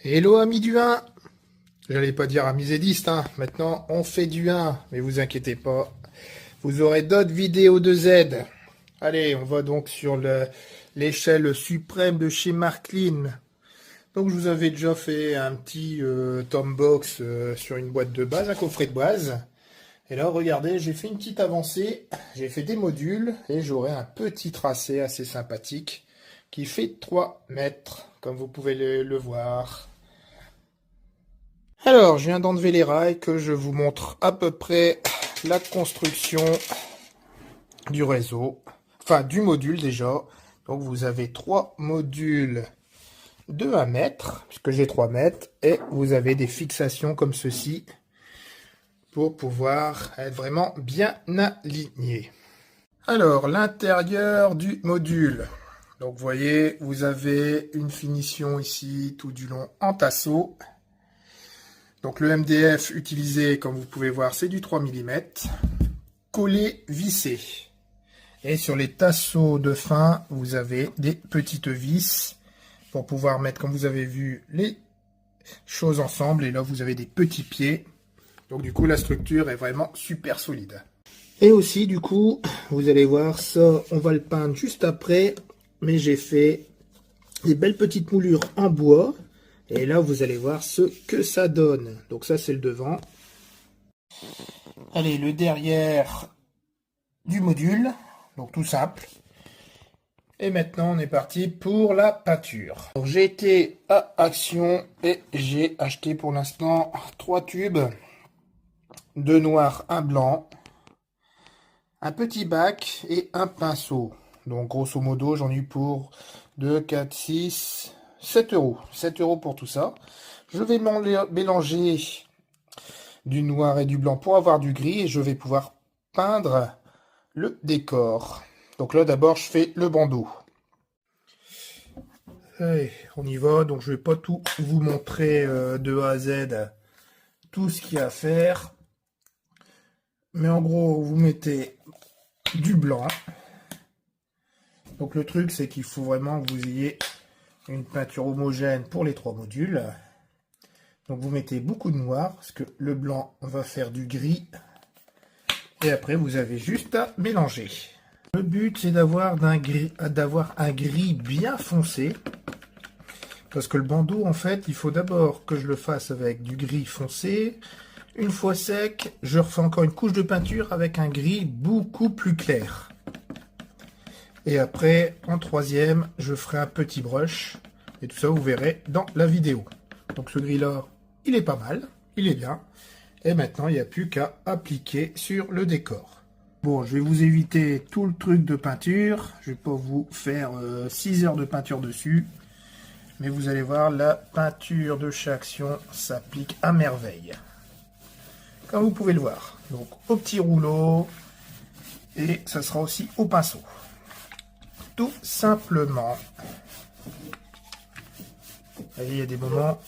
Hello amis du 1. J'allais pas dire amis zédistes, hein. Maintenant on fait du 1, mais vous inquiétez pas, vous aurez d'autres vidéos de Z. Allez, on va donc sur l'échelle suprême de chez Marklin. Donc je vous avais déjà fait un petit Tombox sur une boîte de base, un coffret de base. Et là regardez, j'ai fait une petite avancée, j'ai fait des modules et j'aurai un petit tracé assez sympathique qui fait 3 mètres, comme vous pouvez le voir. Alors, je viens d'enlever les rails, que je vous montre à peu près la construction du réseau, enfin du module déjà. Donc vous avez 3 modules de 1 mètre, puisque j'ai 3 mètres, et vous avez des fixations comme ceci pour pouvoir être vraiment bien aligné. Alors, l'intérieur du module. Donc vous voyez, vous avez une finition ici tout du long en tasseau. Donc le MDF utilisé, comme vous pouvez voir, c'est du 3 mm, collé vissé. Et sur les tasseaux de fin, vous avez des petites vis pour pouvoir mettre, comme vous avez vu, les choses ensemble. Et là, vous avez des petits pieds. Donc du coup, la structure est vraiment super solide. Et aussi, du coup, vous allez voir, ça, on va le peindre juste après. Mais j'ai fait des belles petites moulures en bois. Et là, vous allez voir ce que ça donne. Donc ça, c'est le devant. Allez, le derrière du module. Donc tout simple. Et maintenant, on est parti pour la peinture. J'ai été à Action et j'ai acheté pour l'instant 3 tubes. 2 noirs, 1 blanc. Un petit bac et un pinceau. Donc grosso modo, j'en ai eu pour 2, 4, 6... 7 euros. 7 euros pour tout ça. Je vais mélanger du noir et du blanc pour avoir du gris et je vais pouvoir peindre le décor. Donc là, d'abord, je fais le bandeau. Allez, on y va. Donc, je vais pas tout vous montrer de A à Z tout ce qu'il y a à faire. Mais en gros, vous mettez du blanc. Donc, le truc, c'est qu'il faut vraiment que vous ayez une peinture homogène pour les 3 modules. Donc vous mettez beaucoup de noir, parce que le blanc va faire du gris. Et après, vous avez juste à mélanger. Le but, c'est d'avoir un gris bien foncé. Parce que le bandeau, en fait, il faut d'abord que je le fasse avec du gris foncé. Une fois sec, je refais encore une couche de peinture avec un gris beaucoup plus clair. Et après, en troisième, je ferai un petit brush. Et tout ça, vous verrez dans la vidéo. Donc ce gris-là, il est pas mal. Il est bien. Et maintenant, il n'y a plus qu'à appliquer sur le décor. Bon, je vais vous éviter tout le truc de peinture. Je ne vais pas vous faire 6 heures de peinture dessus. Mais vous allez voir, la peinture de chez Action s'applique à merveille. Comme vous pouvez le voir. Donc au petit rouleau. Et ça sera aussi au pinceau. Tout simplement. Et il y a des moments,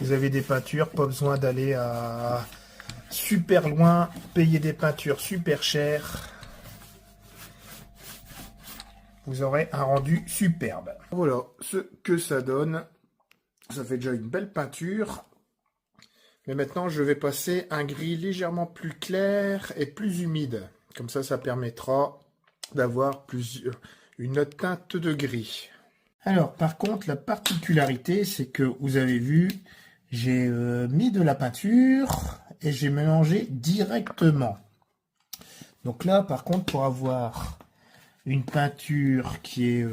vous avez des peintures, pas besoin d'aller à super loin, payer des peintures super chères. Vous aurez un rendu superbe. Voilà ce que ça donne. Ça fait déjà une belle peinture. Mais maintenant, je vais passer un gris légèrement plus clair et plus humide. Comme ça permettra d'avoir une autre teinte de gris. Alors, par contre, la particularité, c'est que vous avez vu, j'ai mis de la peinture et j'ai mélangé directement. Donc là, par contre, pour avoir une peinture qui est,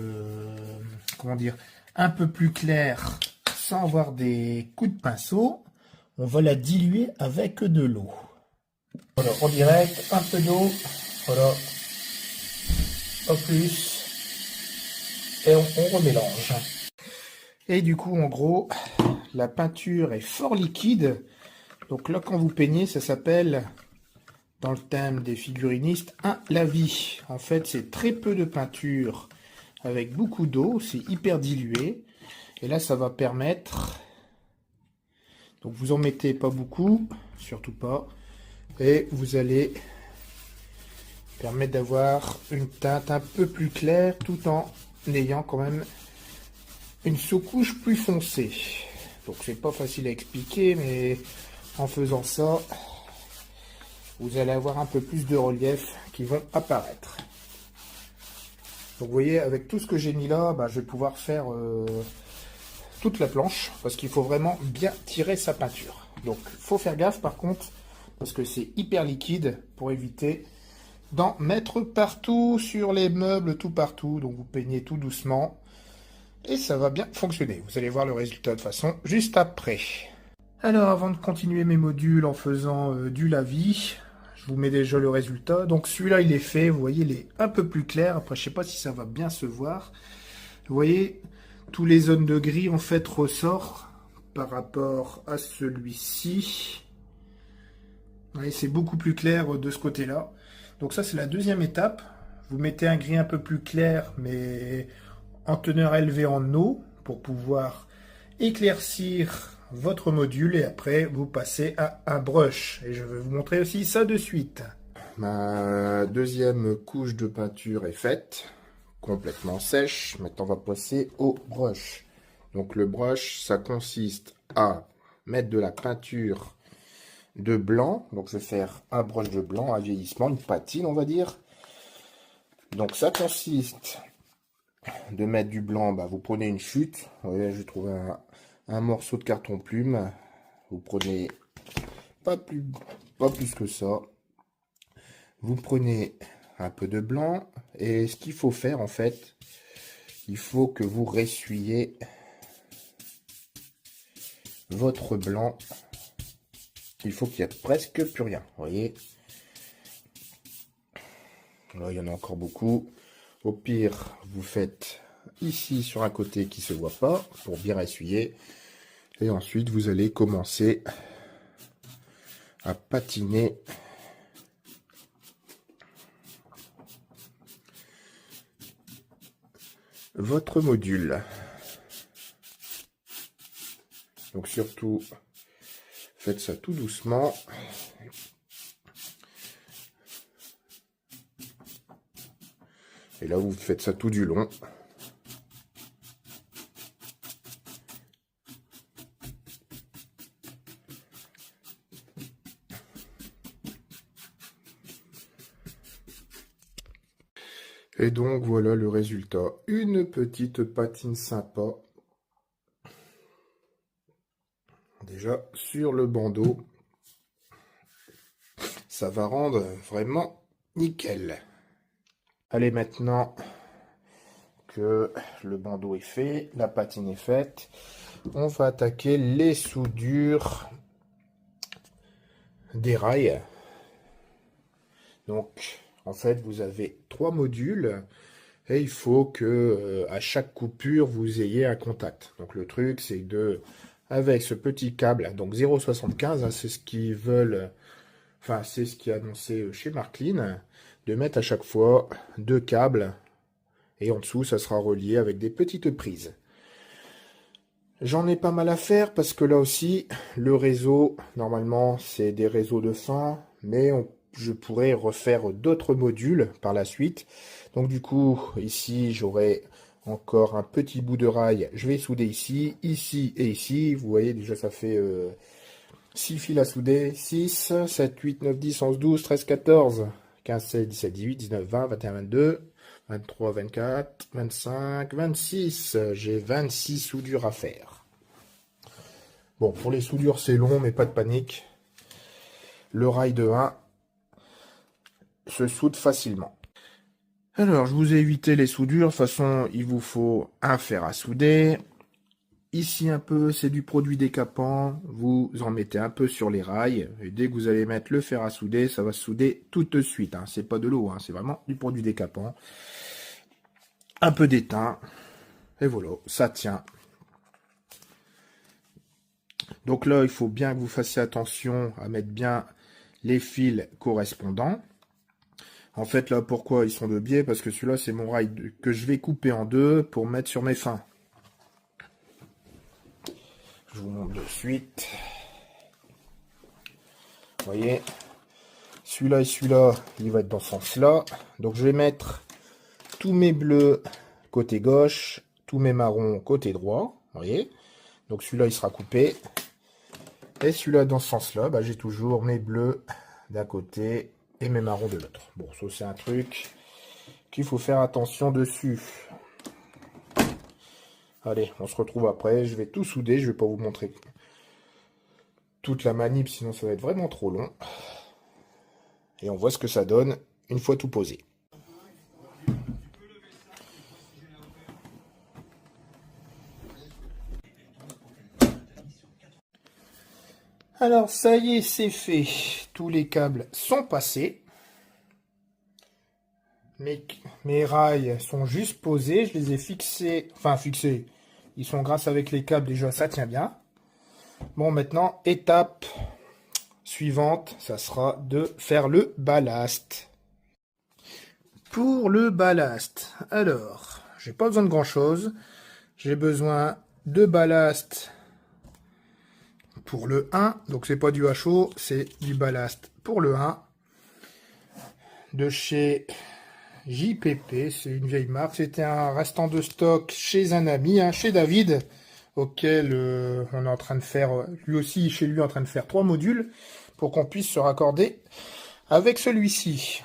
comment dire, un peu plus claire, sans avoir des coups de pinceau, on va la diluer avec de l'eau. Voilà, en direct, un peu d'eau, voilà, pas plus. Et on remélange. Et du coup, en gros, la peinture est fort liquide. Donc là, quand vous peignez, ça s'appelle, dans le thème des figurinistes, un lavis. En fait, c'est très peu de peinture avec beaucoup d'eau. C'est hyper dilué. Et là, ça va permettre... Donc vous en mettez pas beaucoup, surtout pas. Et vous allez permettre d'avoir une teinte un peu plus claire tout en ayant quand même une sous-couche plus foncée. Donc c'est pas facile à expliquer, mais en faisant ça, vous allez avoir un peu plus de relief qui vont apparaître. Donc vous voyez, avec tout ce que j'ai mis là, je vais pouvoir faire toute la planche, parce qu'il faut vraiment bien tirer sa peinture. Donc faut faire gaffe par contre, parce que c'est hyper liquide, pour éviter d'en mettre partout sur les meubles, tout partout. Donc vous peignez tout doucement et ça va bien fonctionner. Vous allez voir le résultat de façon juste après. Alors avant de continuer mes modules en faisant du lavis, je vous mets déjà le résultat. Donc celui-là il est fait, vous voyez il est un peu plus clair. Après je sais pas si ça va bien se voir. Vous voyez, tous les zones de gris en fait ressortent par rapport à celui-ci. Vous voyez, c'est beaucoup plus clair de ce côté-là. Donc ça, c'est la deuxième étape. Vous mettez un gris un peu plus clair, mais en teneur élevée en eau, pour pouvoir éclaircir votre module. Et après, vous passez à un brush. Et je vais vous montrer aussi ça de suite. Ma deuxième couche de peinture est faite, complètement sèche. Maintenant, on va passer au brush. Donc le brush, ça consiste à mettre de la peinture de blanc. Donc je vais faire un brush de blanc à vieillissement, une patine on va dire. Donc ça consiste de mettre du blanc, vous prenez une chute. Vous voyez, je trouve un morceau de carton plume. Vous prenez pas plus que ça. Vous prenez un peu de blanc et ce qu'il faut faire en fait, il faut que vous ressuyez votre blanc. Il faut qu'il n'y ait presque plus rien, vous voyez. Là, il y en a encore beaucoup. Au pire, vous faites ici sur un côté qui ne se voit pas, pour bien essuyer. Et ensuite, vous allez commencer à patiner votre module. Donc surtout, faites ça tout doucement. Et là, vous faites ça tout du long. Et donc, voilà le résultat. Une petite patine sympa. Déjà, sur le bandeau, ça va rendre vraiment nickel. Allez, maintenant que le bandeau est fait, la patine est faite, on va attaquer les soudures des rails. Donc, en fait, vous avez 3 modules et il faut que à chaque coupure, vous ayez un contact. Donc, le truc, c'est de, avec ce petit câble, donc 0,75, c'est ce qu'ils veulent, enfin, c'est ce qui est annoncé chez Marklin, de mettre à chaque fois 2 câbles et en dessous, ça sera relié avec des petites prises. J'en ai pas mal à faire parce que là aussi, le réseau, normalement, c'est des réseaux de fin, mais je pourrais refaire d'autres modules par la suite. Donc du coup, ici, j'aurai encore un petit bout de rail. Je vais souder ici, ici et ici. Vous voyez, déjà, ça fait 6 fils à souder. 6, 7, 8, 9, 10, 11, 12, 13, 14, 15, 16, 17, 18, 19, 20, 21, 22... 23, 24, 25, 26. J'ai 26 soudures à faire. Bon, pour les soudures, c'est long, mais pas de panique. Le rail de 1 se soude facilement. Alors, je vous ai évité les soudures. De toute façon, il vous faut un fer à souder. Ici, un peu, c'est du produit décapant. Vous en mettez un peu sur les rails. Et dès que vous allez mettre le fer à souder, ça va se souder tout de suite. Hein. C'est pas de l'eau, hein. C'est vraiment du produit décapant. Un peu d'étain. Et voilà, ça tient. Donc là, il faut bien que vous fassiez attention à mettre bien les fils correspondants. En fait, là, pourquoi ils sont de biais? Parce que celui-là, c'est mon rail que je vais couper en deux pour mettre sur mes fins. Je vous montre de suite. Vous voyez, celui-là et celui-là, il va être dans ce sens-là. Donc, je vais mettre tous mes bleus côté gauche, tous mes marrons côté droit. Vous voyez. Donc celui-là, il sera coupé. Et celui-là, dans ce sens-là, bah, j'ai toujours mes bleus d'un côté et mes marrons de l'autre. Bon, ça, c'est un truc qu'il faut faire attention dessus. Allez, on se retrouve après. Je vais tout souder. Je vais pas vous montrer toute la manip, sinon ça va être vraiment trop long. Et on voit ce que ça donne une fois tout posé. Alors, ça y est, c'est fait. Tous les câbles sont passés. Mes rails sont juste posés. Je les ai fixés. Enfin, fixés. Ils sont grâce avec les câbles, déjà, ça tient bien. Bon, maintenant, étape suivante, ça sera de faire le ballast. Pour le ballast, alors, j'ai pas besoin de grand-chose. J'ai besoin de ballast pour le 1, donc c'est pas du HO, c'est du ballast pour le 1 de chez JPP, c'est une vieille marque, c'était un restant de stock chez un ami, chez David, auquel on est en train de faire, lui aussi chez lui en train de faire 3 modules pour qu'on puisse se raccorder avec celui-ci.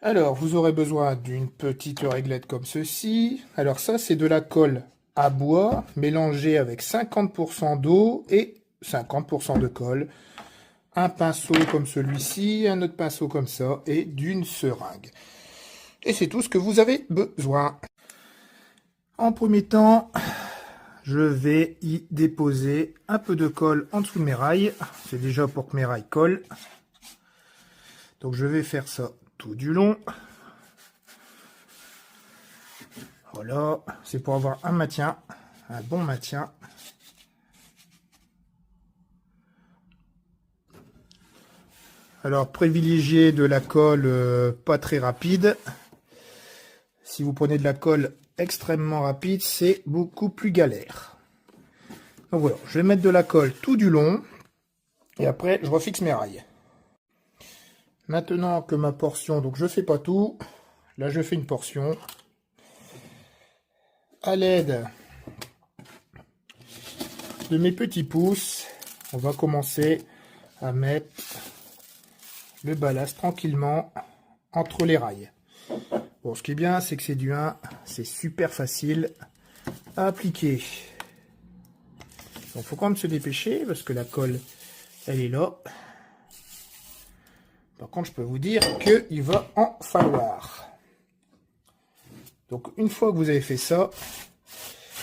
Alors vous aurez besoin d'une petite réglette comme ceci, alors ça c'est de la colle à bois mélangé avec 50% d'eau et 50% de colle, un pinceau comme celui-ci, un autre pinceau comme ça et d'une seringue. Et c'est tout ce que vous avez besoin. En premier temps, je vais y déposer un peu de colle en dessous de mes rails. C'est déjà pour que mes rails collent. Donc je vais faire ça tout du long. Voilà, c'est pour avoir un maintien, un bon maintien. Alors, privilégiez de la colle pas très rapide. Si vous prenez de la colle extrêmement rapide, c'est beaucoup plus galère. Donc voilà, je vais mettre de la colle tout du long. Et après, je refixe mes rails. Maintenant que ma portion, donc je fais pas tout. Là, je fais une portion. À l'aide de mes petits pouces, on va commencer à mettre le ballast tranquillement entre les rails. Bon, ce qui est bien, c'est que c'est du 1, c'est super facile à appliquer. Donc, il faut quand même se dépêcher parce que la colle, elle est là. Par contre, je peux vous dire qu'il va en falloir. Donc, une fois que vous avez fait ça,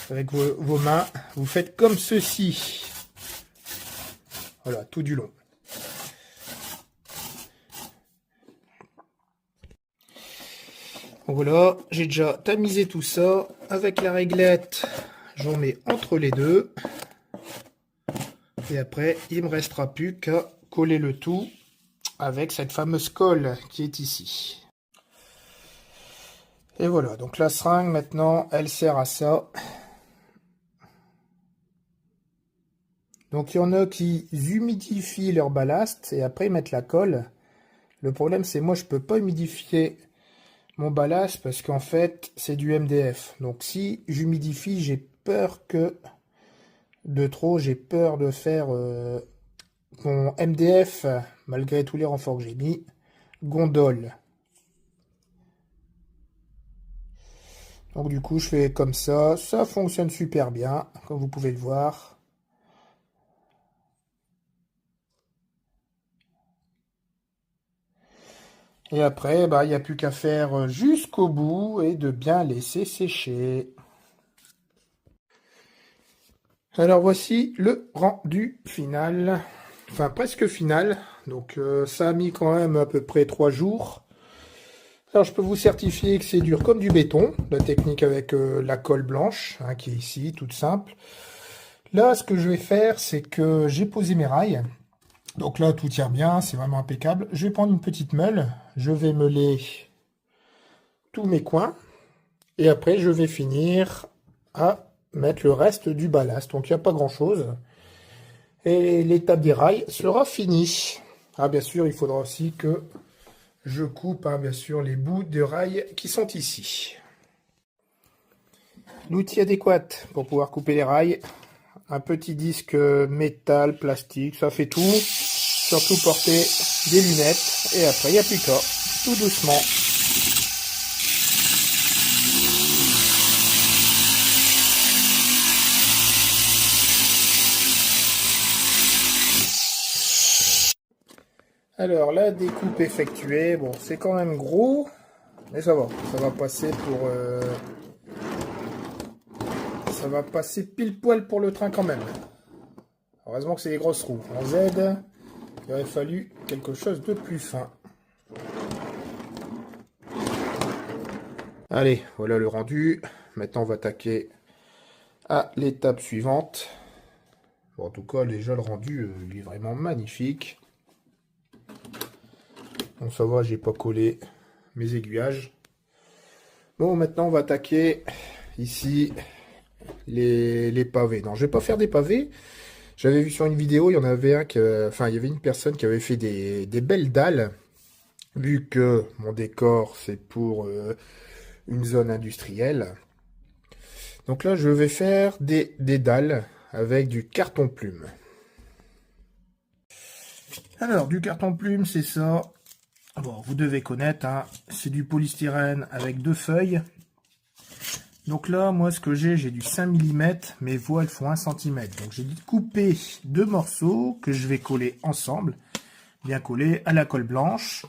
avec vos mains, vous faites comme ceci. Voilà, tout du long. Voilà, j'ai déjà tamisé tout ça. Avec la réglette, j'en mets entre les deux. Et après, il ne me restera plus qu'à coller le tout avec cette fameuse colle qui est ici. Et voilà, donc la seringue maintenant, elle sert à ça. Donc il y en a qui humidifient leur ballast et après ils mettent la colle. Le problème c'est moi je peux pas humidifier mon ballast parce qu'en fait c'est du MDF. Donc si j'humidifie, j'ai peur que de trop, j'ai peur de faire mon MDF, malgré tous les renforts que j'ai mis, gondole. Donc du coup je fais comme ça fonctionne super bien, comme vous pouvez le voir. Et après, bah, il n'y a plus qu'à faire jusqu'au bout et de bien laisser sécher. Alors voici le rendu final, enfin presque final. Donc ça a mis quand même à peu près 3 jours. Alors je peux vous certifier que c'est dur comme du béton, la technique avec la colle blanche, qui est ici, toute simple. Là, ce que je vais faire, c'est que j'ai posé mes rails. Donc là, tout tient bien, c'est vraiment impeccable. Je vais prendre une petite meule, je vais meuler tous mes coins. Et après, je vais finir à mettre le reste du ballast. Donc il n'y a pas grand-chose. Et l'étape des rails sera finie. Ah, bien sûr, il faudra aussi que je coupe, bien sûr, les bouts de rails qui sont ici. l'outil adéquat pour pouvoir couper les rails. Un petit disque métal, plastique, ça fait tout. Surtout porter des lunettes. Et après, il n'y a plus qu'à, tout doucement. Alors, la découpe effectuée, bon, c'est quand même gros, mais ça va passer pour... ça va passer pile poil pour le train quand même. Heureusement que c'est des grosses roues. En Z, il aurait fallu quelque chose de plus fin. Allez, voilà le rendu. Maintenant, on va attaquer à l'étape suivante. Bon, en tout cas, déjà, le rendu, il est vraiment magnifique. Bon, ça va, j'ai pas collé mes aiguillages. Bon, maintenant, on va attaquer ici les pavés. Non, je vais pas faire des pavés. J'avais vu sur une vidéo, il y en avait un enfin, il y avait une personne qui avait fait des belles dalles. Vu que mon décor, c'est pour une zone industrielle. Donc là, je vais faire des dalles avec du carton plume. Alors, du carton plume, c'est ça. Bon, vous devez connaître, hein, c'est du polystyrène avec 2 feuilles. Donc là, moi, ce que j'ai du 5 mm, mes voiles font 1 cm. Donc j'ai coupé 2 morceaux que je vais coller ensemble, bien collés à la colle blanche.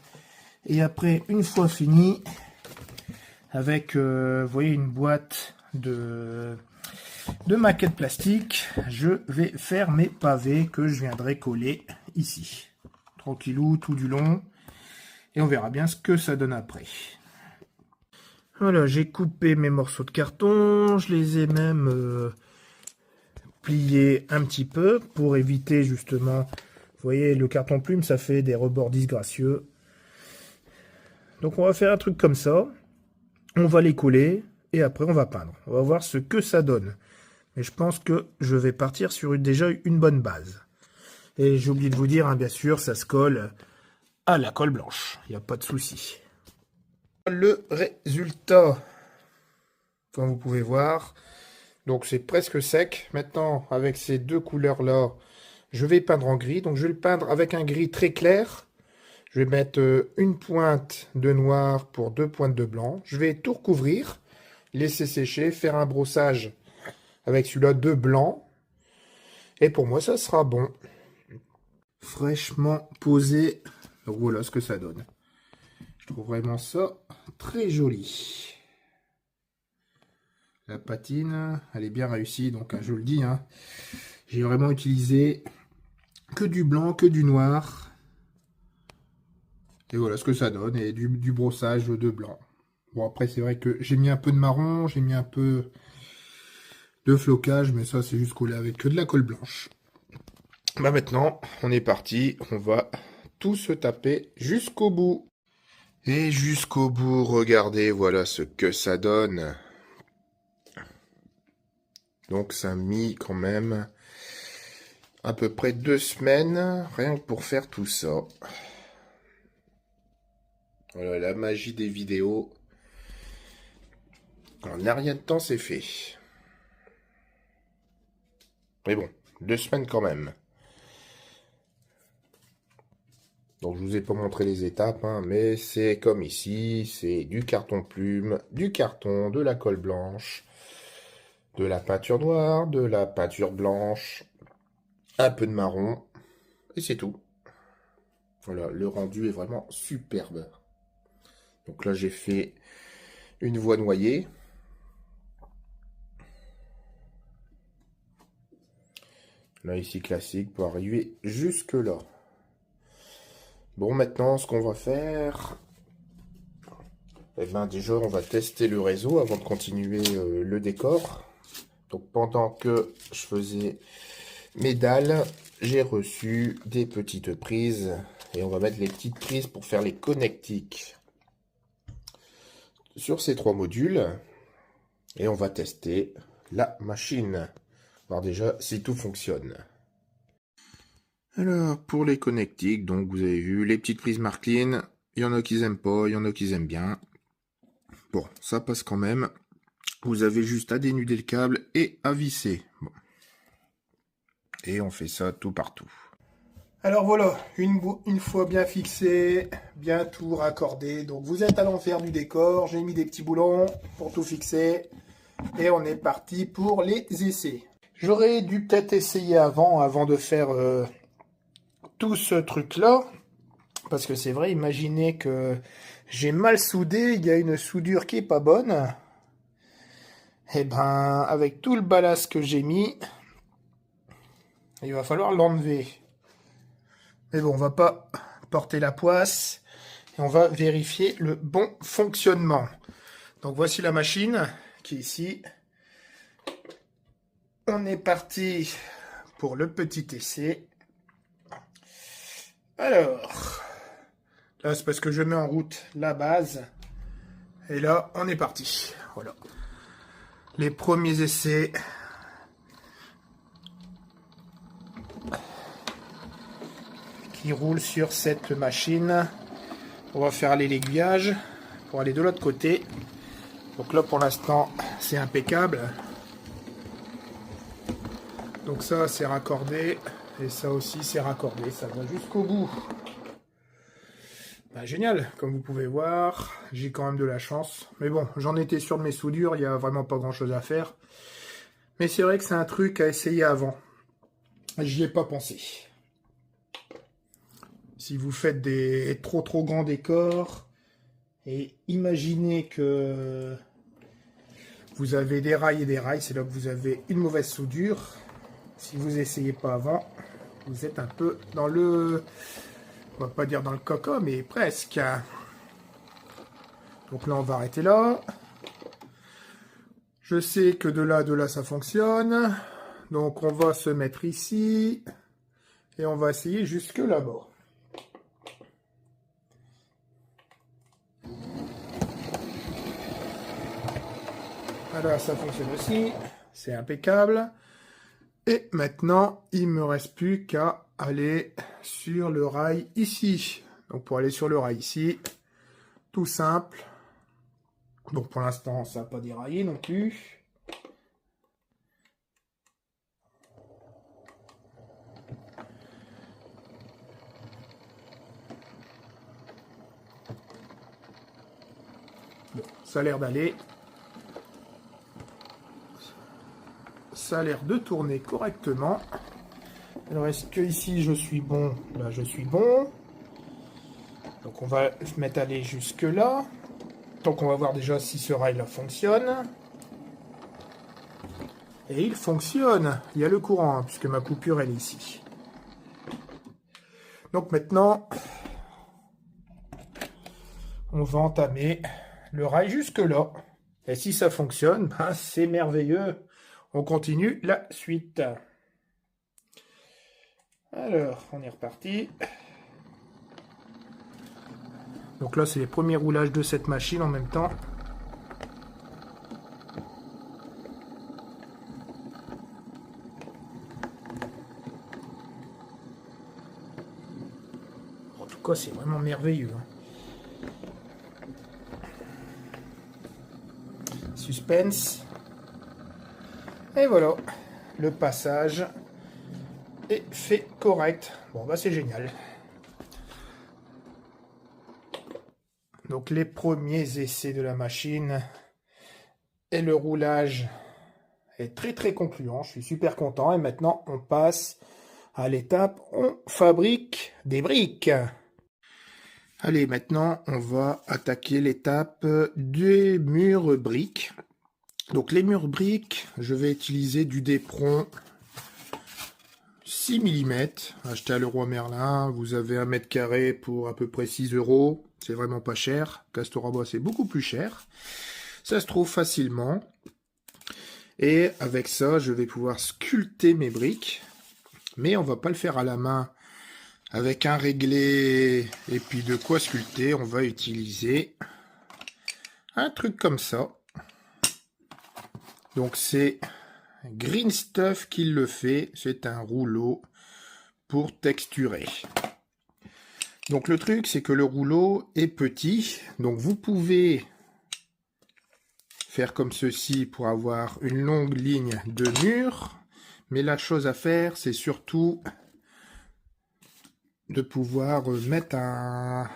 Et après, une fois fini, avec, vous voyez, une boîte de maquettes plastique, je vais faire mes pavés que je viendrai coller ici. Tranquillou, tout du long. Et on verra bien ce que ça donne après. Voilà, j'ai coupé mes morceaux de carton. Je les ai même pliés un petit peu pour éviter justement... Vous voyez, le carton plume, ça fait des rebords disgracieux. Donc on va faire un truc comme ça. On va les coller et après on va peindre. On va voir ce que ça donne. Mais je pense que je vais partir sur déjà une bonne base. Et j'ai oublié de vous dire, hein, bien sûr, ça se colle à la colle blanche. Il n'y a pas de souci. Le résultat, comme vous pouvez voir, donc c'est presque sec. Maintenant, avec ces deux couleurs-là, je vais peindre en gris. Donc je vais le peindre avec un gris très clair. Je vais mettre une pointe de noir pour 2 pointes de blanc. Je vais tout recouvrir, laisser sécher, faire un brossage avec celui-là de blanc. Et pour moi, ça sera bon. Fraîchement posé. Donc voilà ce que ça donne. Je trouve vraiment ça très joli. La patine, elle est bien réussie. Donc je le dis, hein, j'ai vraiment utilisé que du blanc, que du noir. Et voilà ce que ça donne. Et du brossage de blanc. Bon, après, c'est vrai que j'ai mis un peu de marron, j'ai mis un peu de flocage, mais ça, c'est juste collé avec que de la colle blanche. Bah maintenant, on est parti. On va tout se taper jusqu'au bout. Et jusqu'au bout, regardez, voilà ce que ça donne. Donc, ça a mis quand même à peu près 2 semaines, rien que pour faire tout ça. Voilà, la magie des vidéos. En n'a rien de temps, c'est fait. Mais bon, 2 semaines quand même. Donc je vous ai pas montré les étapes, hein, mais c'est comme ici, c'est du carton plume, du carton, de la colle blanche, de la peinture noire, de la peinture blanche, un peu de marron, et c'est tout. Voilà, le rendu est vraiment superbe. Donc là j'ai fait une voie noyée. Là ici classique pour arriver jusque là. Bon, maintenant, ce qu'on va faire, eh ben, déjà, on va tester le réseau avant de continuer le décor. Donc, pendant que je faisais mes dalles, j'ai reçu des petites prises. Et on va mettre les petites prises pour faire les connectiques sur ces 3 modules. Et on va tester la machine. Voir déjà si tout fonctionne. Alors, pour les connectiques, donc vous avez vu, les petites prises Marklin, il y en a qui aiment pas, il y en a qui aiment bien. Bon, ça passe quand même. Vous avez juste à dénuder le câble et à visser. Bon. Et on fait ça tout partout. Alors voilà, une fois bien fixé, bien tout raccordé. Donc vous êtes à l'enfer du décor, j'ai mis des petits boulons pour tout fixer. Et on est parti pour les essais. J'aurais dû peut-être essayer avant de faire tout ce truc-là. Parce que c'est vrai, imaginez que j'ai mal soudé, il y a une soudure qui est pas bonne. Et ben, avec tout le ballast que j'ai mis, il va falloir l'enlever. Mais bon, on va pas porter la poisse. Et on va vérifier le bon fonctionnement. Donc voici la machine qui est ici. On est parti pour le petit essai. Alors, là c'est parce que je mets en route la base. Et là, on est parti. Voilà. Les premiers essais. Qui roulent sur cette machine. On va faire aller l'aiguillage pour aller de l'autre côté. Donc là, pour l'instant, c'est impeccable. Donc ça, c'est raccordé. Et ça aussi, c'est raccordé. Ça va jusqu'au bout. Bah, génial. Comme vous pouvez voir, j'ai quand même de la chance. Mais bon, j'en étais sûr de mes soudures. Il n'y a vraiment pas grand-chose à faire. Mais c'est vrai que c'est un truc à essayer avant. J'y ai pas pensé. Si vous faites des trop grands décors, et imaginez que vous avez des rails et des rails, c'est là que vous avez une mauvaise soudure. Si vous essayez pas avant, vous êtes un peu dans le... On va pas dire dans le caca, mais presque. Donc là, on va arrêter là. Je sais que de là, ça fonctionne. Donc on va se mettre ici. Et on va essayer jusque là-bas. Voilà, ça fonctionne aussi. C'est impeccable. Et maintenant, il me reste plus qu'à aller sur le rail ici. Donc pour aller sur le rail ici, tout simple. Donc pour l'instant, ça n'a pas déraillé non plus. Bon, ça a l'air d'aller. Ça a l'air de tourner correctement. Alors est-ce que ici je suis bon? Là je suis bon. Donc on va se mettre à aller jusque là. Donc on va voir déjà si ce rail là fonctionne. Et il fonctionne. Il y a le courant, hein, puisque ma coupure elle est ici. Donc maintenant, on va entamer le rail jusque là. Et si ça fonctionne, ben, c'est merveilleux. On continue la suite. Alors, on est reparti. Donc là, c'est les premiers roulages de cette machine en même temps. En tout cas, c'est vraiment merveilleux. Suspense. Et voilà, le passage est fait correct. Bon, bah c'est génial. Donc les premiers essais de la machine et le roulage est très concluant. Je suis super content. Et maintenant, on passe à l'étape, on fabrique des briques. Allez, maintenant, on va attaquer l'étape des murs briques. Donc les murs briques, je vais utiliser du Depron 6 mm, acheté à Leroy Merlin. Vous avez 1 mètre carré pour à peu près 6 €. C'est vraiment pas cher. Castorama, c'est beaucoup plus cher. Ça se trouve facilement. Et avec ça, je vais pouvoir sculpter mes briques. Mais on va pas le faire à la main avec un réglé et puis de quoi sculpter. On va utiliser un truc comme ça. Donc c'est Green Stuff qui le fait. C'est un rouleau pour texturer. Donc le truc, c'est que le rouleau est petit. Donc vous pouvez faire comme ceci pour avoir une longue ligne de mur. Mais la chose à faire, c'est surtout de pouvoir mettre un...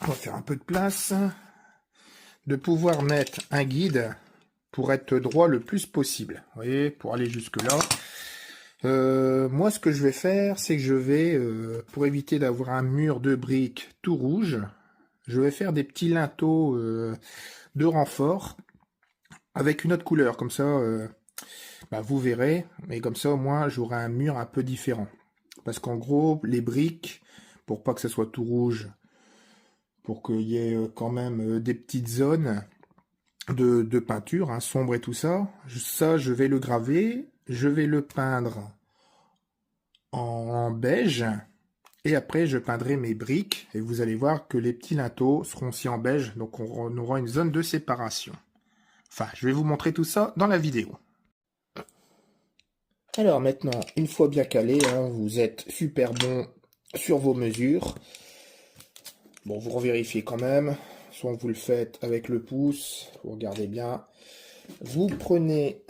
On va faire un peu de place. De pouvoir mettre un guide pour être droit le plus possible. Vous voyez, pour aller jusque là. Moi, ce que je vais faire, c'est que je vais, pour éviter d'avoir un mur de briques tout rouge, je vais faire des petits linteaux de renfort avec une autre couleur. Comme ça, vous verrez. Mais comme ça, au moins, j'aurai un mur un peu différent. Parce qu'en gros, les briques, pour pas que ça soit tout rouge, pour qu'il y ait quand même des petites zones de peinture, hein, sombre et tout ça, je vais le graver, je vais le peindre en beige, et après je peindrai mes briques, et vous allez voir que les petits linteaux seront aussi en beige, donc on aura une zone de séparation. Enfin, je vais vous montrer tout ça dans la vidéo. Alors maintenant, une fois bien calé, hein, vous êtes super bon sur vos mesures. Bon, vous revérifiez quand même, soit vous le faites avec le pouce, vous regardez bien. Vous prenez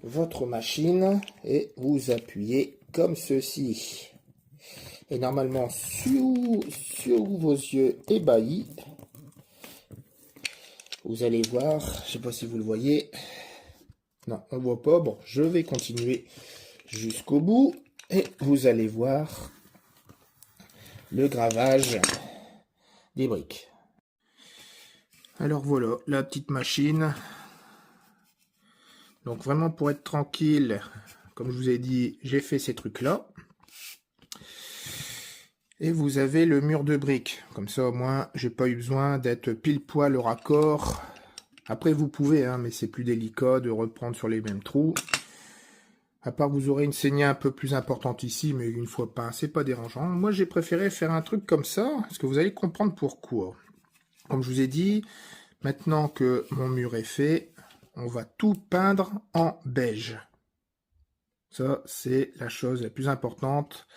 votre machine et vous appuyez comme ceci. Et normalement, sur vos yeux ébahis, vous allez voir, je ne sais pas si vous le voyez. Non, on ne voit pas. Bon, je vais continuer jusqu'au bout et vous allez voir le gravage des briques. Alors voilà, la petite machine. Donc vraiment pour être tranquille, comme je vous ai dit, j'ai fait ces trucs-là. Et vous avez le mur de briques. Comme ça au moins, j'ai pas eu besoin d'être pile poil au raccord. Après vous pouvez, hein, mais c'est plus délicat de reprendre sur les mêmes trous. À part vous aurez une saignée un peu plus importante ici, mais une fois pas, c'est pas dérangeant. Moi j'ai préféré faire un truc comme ça, parce que vous allez comprendre pourquoi. Comme je vous ai dit, maintenant que mon mur est fait, on va tout peindre en beige. Ça, c'est la chose la plus importante.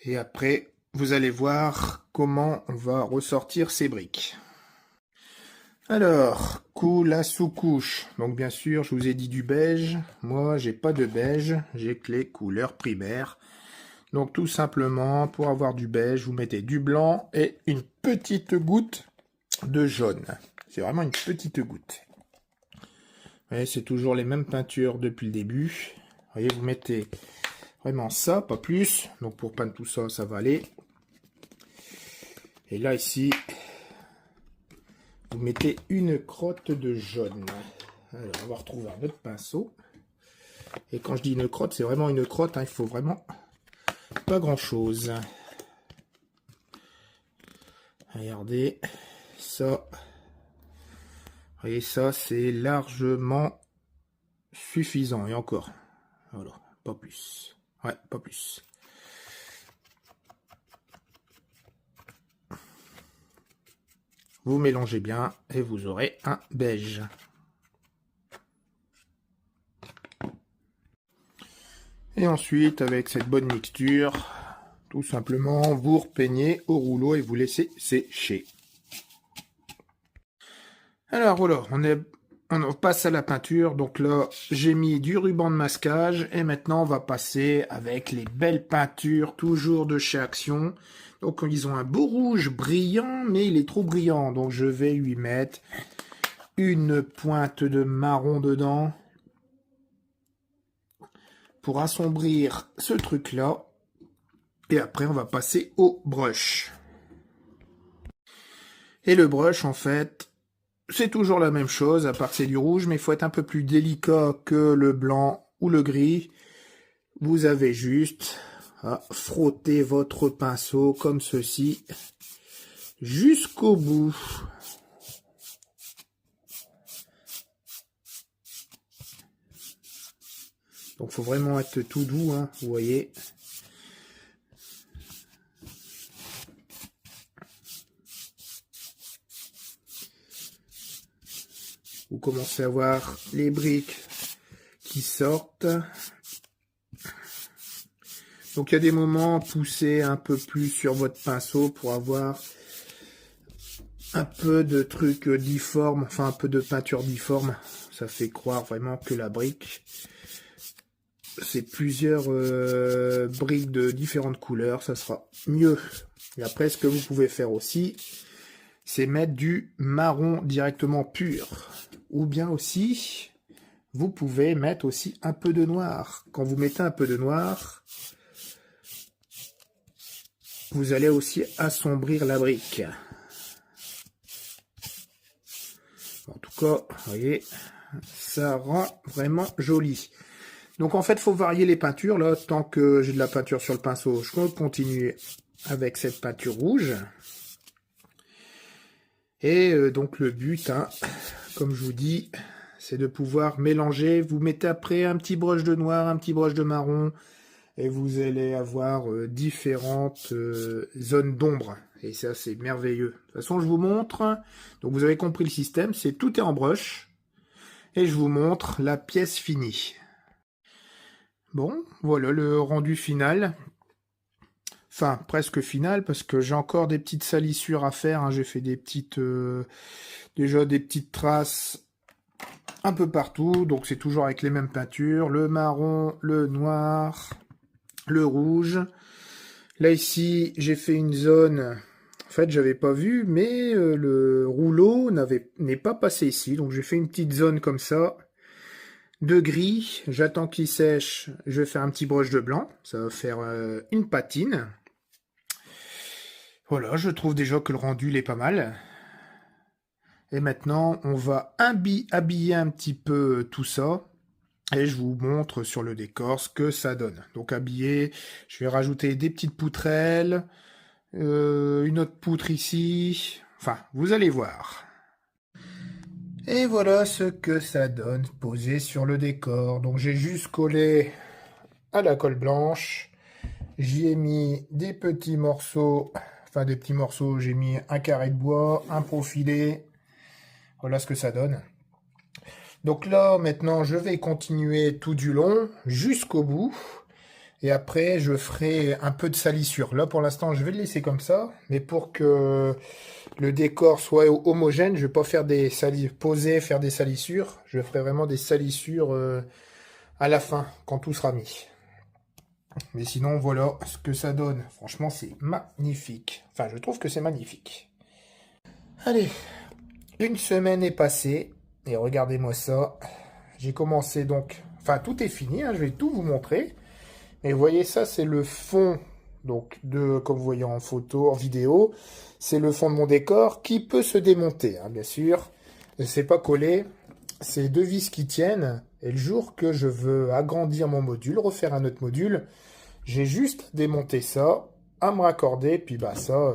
Et après, vous allez voir comment on va ressortir ces briques. Alors, la sous-couche. Donc bien sûr, je vous ai dit du beige. Moi, j'ai pas de beige, j'ai que les couleurs primaires. Donc tout simplement, pour avoir du beige, vous mettez du blanc et une petite goutte de jaune. C'est vraiment une petite goutte. Et c'est toujours les mêmes peintures depuis le début. Vous voyez, vous mettez vraiment ça, pas plus. Donc pour peindre tout ça, ça va aller. Et là, ici, vous mettez une crotte de jaune. Alors, on va retrouver un autre pinceau. Et quand je dis une crotte, c'est vraiment une crotte. Hein, il faut vraiment pas grand-chose. Regardez, ça. Vous voyez, ça, c'est largement suffisant. Et encore, voilà, pas plus. Ouais, pas plus. Vous mélangez bien et vous aurez un beige. Et ensuite, avec cette bonne mixture, tout simplement, vous repeignez au rouleau et vous laissez sécher. Alors voilà, on passe à la peinture. Donc là, j'ai mis du ruban de masquage et maintenant on va passer avec les belles peintures, toujours de chez Action. Donc ils ont un beau rouge brillant, mais il est trop brillant. Donc je vais lui mettre une pointe de marron dedans pour assombrir ce truc-là. Et après, on va passer au brush. Et le brush, en fait, c'est toujours la même chose, à part que c'est du rouge, mais il faut être un peu plus délicat que le blanc ou le gris. Vous avez juste à frotter votre pinceau comme ceci jusqu'au bout. Donc, il faut vraiment être tout doux, hein, vous voyez. Vous commencez à voir les briques qui sortent. Donc il y a des moments, poussez un peu plus sur votre pinceau pour avoir un peu de trucs difformes, enfin un peu de peinture difforme. Ça fait croire vraiment que la brique, c'est plusieurs briques de différentes couleurs, ça sera mieux. Et après, ce que vous pouvez faire aussi, c'est mettre du marron directement pur. Ou bien aussi, vous pouvez mettre aussi un peu de noir. Quand vous mettez un peu de noir, vous allez aussi assombrir la brique. En tout cas, vous voyez, ça rend vraiment joli. Donc en fait, il faut varier les peintures. Là, tant que j'ai de la peinture sur le pinceau, je vais continuer avec cette peinture rouge. Et donc le but, hein, comme je vous dis, c'est de pouvoir mélanger. Vous mettez après un petit brush de noir, un petit brush de marron, et vous allez avoir différentes zones d'ombre. Et ça, c'est merveilleux. De toute façon, je vous montre. Donc vous avez compris le système, c'est tout est en brush. Et je vous montre la pièce finie. Bon, voilà le rendu final. Enfin, presque final, parce que j'ai encore des petites salissures à faire. Hein. J'ai fait des petites, déjà des petites traces un peu partout. Donc c'est toujours avec les mêmes peintures. Le marron, le noir, le rouge. Là ici, j'ai fait une zone. En fait, j'avais pas vu, mais le rouleau n'est pas passé ici. Donc j'ai fait une petite zone comme ça. De gris, j'attends qu'il sèche, je vais faire un petit brush de blanc, ça va faire une patine. Voilà, je trouve déjà que le rendu il est pas mal. Et maintenant, on va habiller un petit peu tout ça. Et je vous montre sur le décor ce que ça donne. Donc habiller, je vais rajouter des petites poutrelles, une autre poutre ici. Enfin, vous allez voir. Et voilà ce que ça donne posé sur le décor. Donc j'ai juste collé à la colle blanche. J'y ai mis des petits morceaux. Enfin des petits morceaux. J'ai mis un carré de bois, un profilé. Voilà ce que ça donne. Donc là maintenant je vais continuer tout du long jusqu'au bout. Et après je ferai un peu de salissure. Là pour l'instant je vais le laisser comme ça. Mais pour que le décor soit homogène, je vais pas faire des poser, faire des salissures. Je ferai vraiment des salissures à la fin, quand tout sera mis. Mais sinon, voilà ce que ça donne. Franchement, c'est magnifique. Enfin, je trouve que c'est magnifique. Allez, une semaine est passée. Et regardez-moi ça. J'ai commencé donc... Enfin, tout est fini, hein, je vais tout vous montrer. Et vous voyez, ça, c'est le fond, donc, comme vous voyez en photo, en vidéo. C'est le fond de mon décor qui peut se démonter, hein, bien sûr. C'est pas collé. C'est deux vis qui tiennent. Et le jour que je veux agrandir mon module, refaire un autre module, j'ai juste démonté ça, à me raccorder, puis bah ça,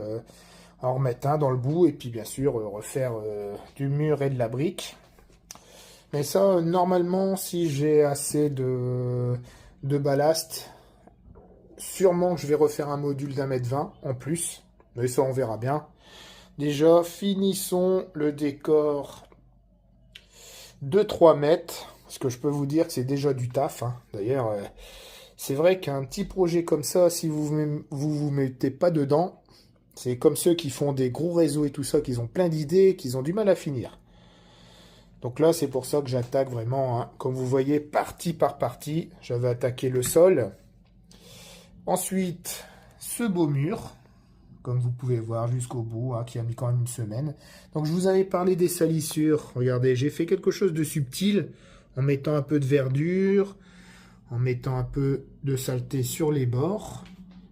en remettre un dans le bout, et puis bien sûr refaire du mur et de la brique. Mais ça, normalement, si j'ai assez de ballast, sûrement que je vais refaire un module d'1,20 m en plus. Mais ça, on verra bien. Déjà, finissons le décor de 3 mètres. Parce que je peux vous dire que c'est déjà du taf. Hein. D'ailleurs, c'est vrai qu'un petit projet comme ça, si vous mettez pas dedans, c'est comme ceux qui font des gros réseaux et tout ça, qui ont plein d'idées, qui ont du mal à finir. Donc là, c'est pour ça que j'attaque vraiment, hein, comme vous voyez, partie par partie. J'avais attaqué le sol. Ensuite, ce beau mur, comme vous pouvez voir jusqu'au bout, hein, qui a mis quand même une semaine. Donc je vous avais parlé des salissures. Regardez, j'ai fait quelque chose de subtil, en mettant un peu de verdure, en mettant un peu de saleté sur les bords.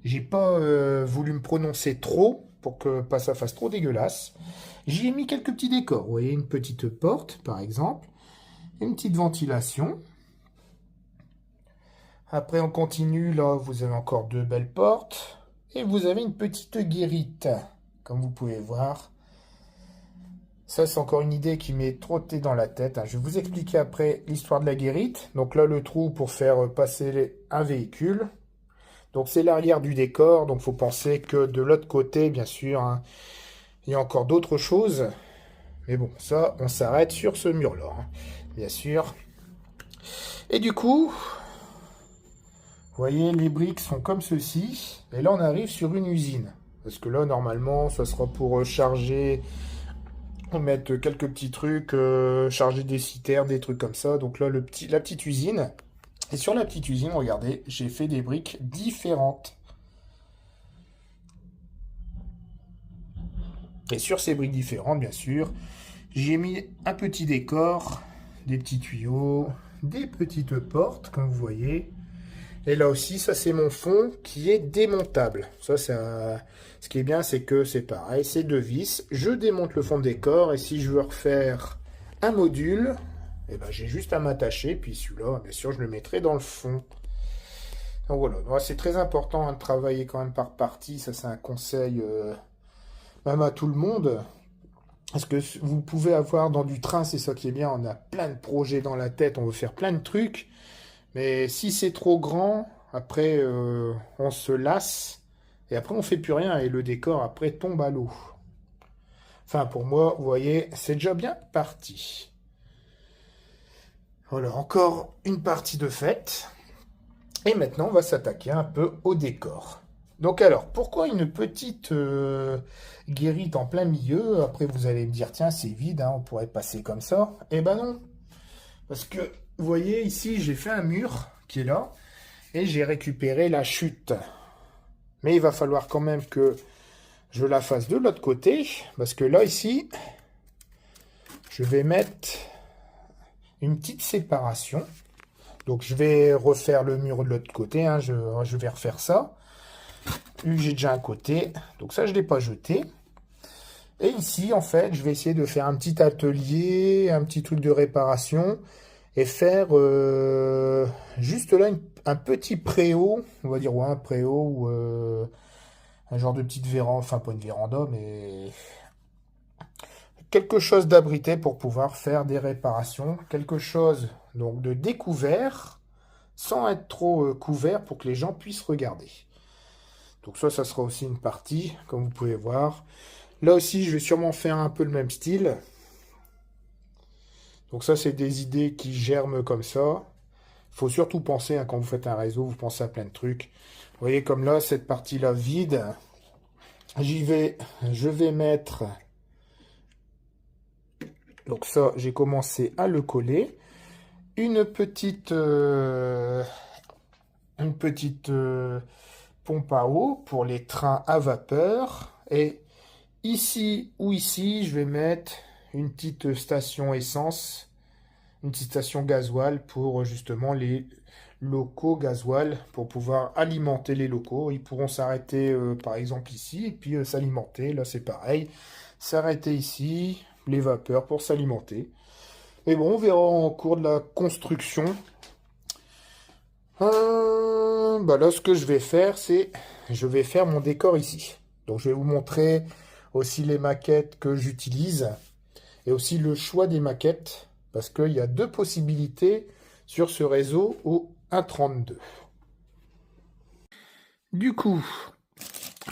J'ai pas voulu me prononcer trop, pour que pas ça fasse trop dégueulasse. J'y ai mis quelques petits décors. Vous voyez, une petite porte, par exemple. Une petite ventilation. Après, on continue. Là, vous avez encore deux belles portes. Et vous avez une petite guérite, comme vous pouvez voir. Ça, c'est encore une idée qui m'est trottée dans la tête. Je vais vous expliquer après l'histoire de la guérite. Donc là, le trou pour faire passer un véhicule. Donc c'est l'arrière du décor. Donc il faut penser que de l'autre côté, bien sûr, hein, il y a encore d'autres choses. Mais bon, ça, on s'arrête sur ce mur-là, hein, bien sûr. Et du coup, vous voyez, les briques sont comme ceci. Et là, on arrive sur une usine. Parce que là, normalement, ça sera pour charger On va mettre quelques petits trucs, charger des citernes, des trucs comme ça. Donc là, la petite usine. Et sur la petite usine, regardez, j'ai fait des briques différentes. Et sur ces briques différentes, bien sûr, j'ai mis un petit décor, des petits tuyaux, des petites portes, comme vous voyez. Et là aussi, ça c'est mon fond qui est démontable. Ce qui est bien, c'est que c'est pareil, c'est 2 vis. Je démonte le fond de décor et si je veux refaire un module, eh ben, j'ai juste à m'attacher. Puis celui-là, bien sûr, je le mettrai dans le fond. Donc voilà, c'est très important hein, de travailler quand même par partie. Ça, c'est un conseil même à tout le monde. Parce que vous pouvez avoir dans du train, c'est ça qui est bien, on a plein de projets dans la tête, on veut faire plein de trucs. Mais si c'est trop grand, après on se lasse et après on fait plus rien et le décor après tombe à l'eau. Enfin pour moi, vous voyez, c'est déjà bien parti. Voilà, encore une partie de faite. Et maintenant on va s'attaquer un peu au décor. Donc alors, pourquoi une petite guérite en plein milieu? Après vous allez me dire, tiens c'est vide, hein, on pourrait passer comme ça. Eh ben non, parce que vous voyez ici j'ai fait un mur qui est là et j'ai récupéré la chute. Mais il va falloir quand même que je la fasse de l'autre côté parce que là ici je vais mettre une petite séparation. Donc je vais refaire le mur de l'autre côté, hein, je vais refaire ça. Vu que j'ai déjà un côté, donc ça je ne l'ai pas jeté. Et ici en fait je vais essayer de faire un petit atelier, un petit truc de réparation. Et faire juste là un petit préau, on va dire, ouais, un préau ou un genre de petite véranda, enfin pas une véranda, mais quelque chose d'abrité pour pouvoir faire des réparations, quelque chose donc de découvert, sans être trop couvert pour que les gens puissent regarder. Donc ça sera aussi une partie, comme vous pouvez voir. Là aussi, je vais sûrement faire un peu le même style. Donc ça, c'est des idées qui germent comme ça. Il faut surtout penser, hein, quand vous faites un réseau, vous pensez à plein de trucs. Vous voyez comme là, cette partie-là vide. Je vais mettre... Donc ça, j'ai commencé à le coller. Une petite pompe à eau pour les trains à vapeur. Et ici ou ici, je vais mettre une petite station essence, une petite station gasoil pour justement les locaux gasoil, pour pouvoir alimenter les locaux. Ils pourront s'arrêter par exemple ici et puis s'alimenter. Là c'est pareil, s'arrêter ici, les vapeurs pour s'alimenter. Mais bon, on verra en cours de la construction. Bah là ce que je vais faire, c'est je vais faire mon décor ici. Donc je vais vous montrer aussi les maquettes que j'utilise et aussi le choix des maquettes parce qu'il y a 2 possibilités sur ce réseau au 1.32. Du coup,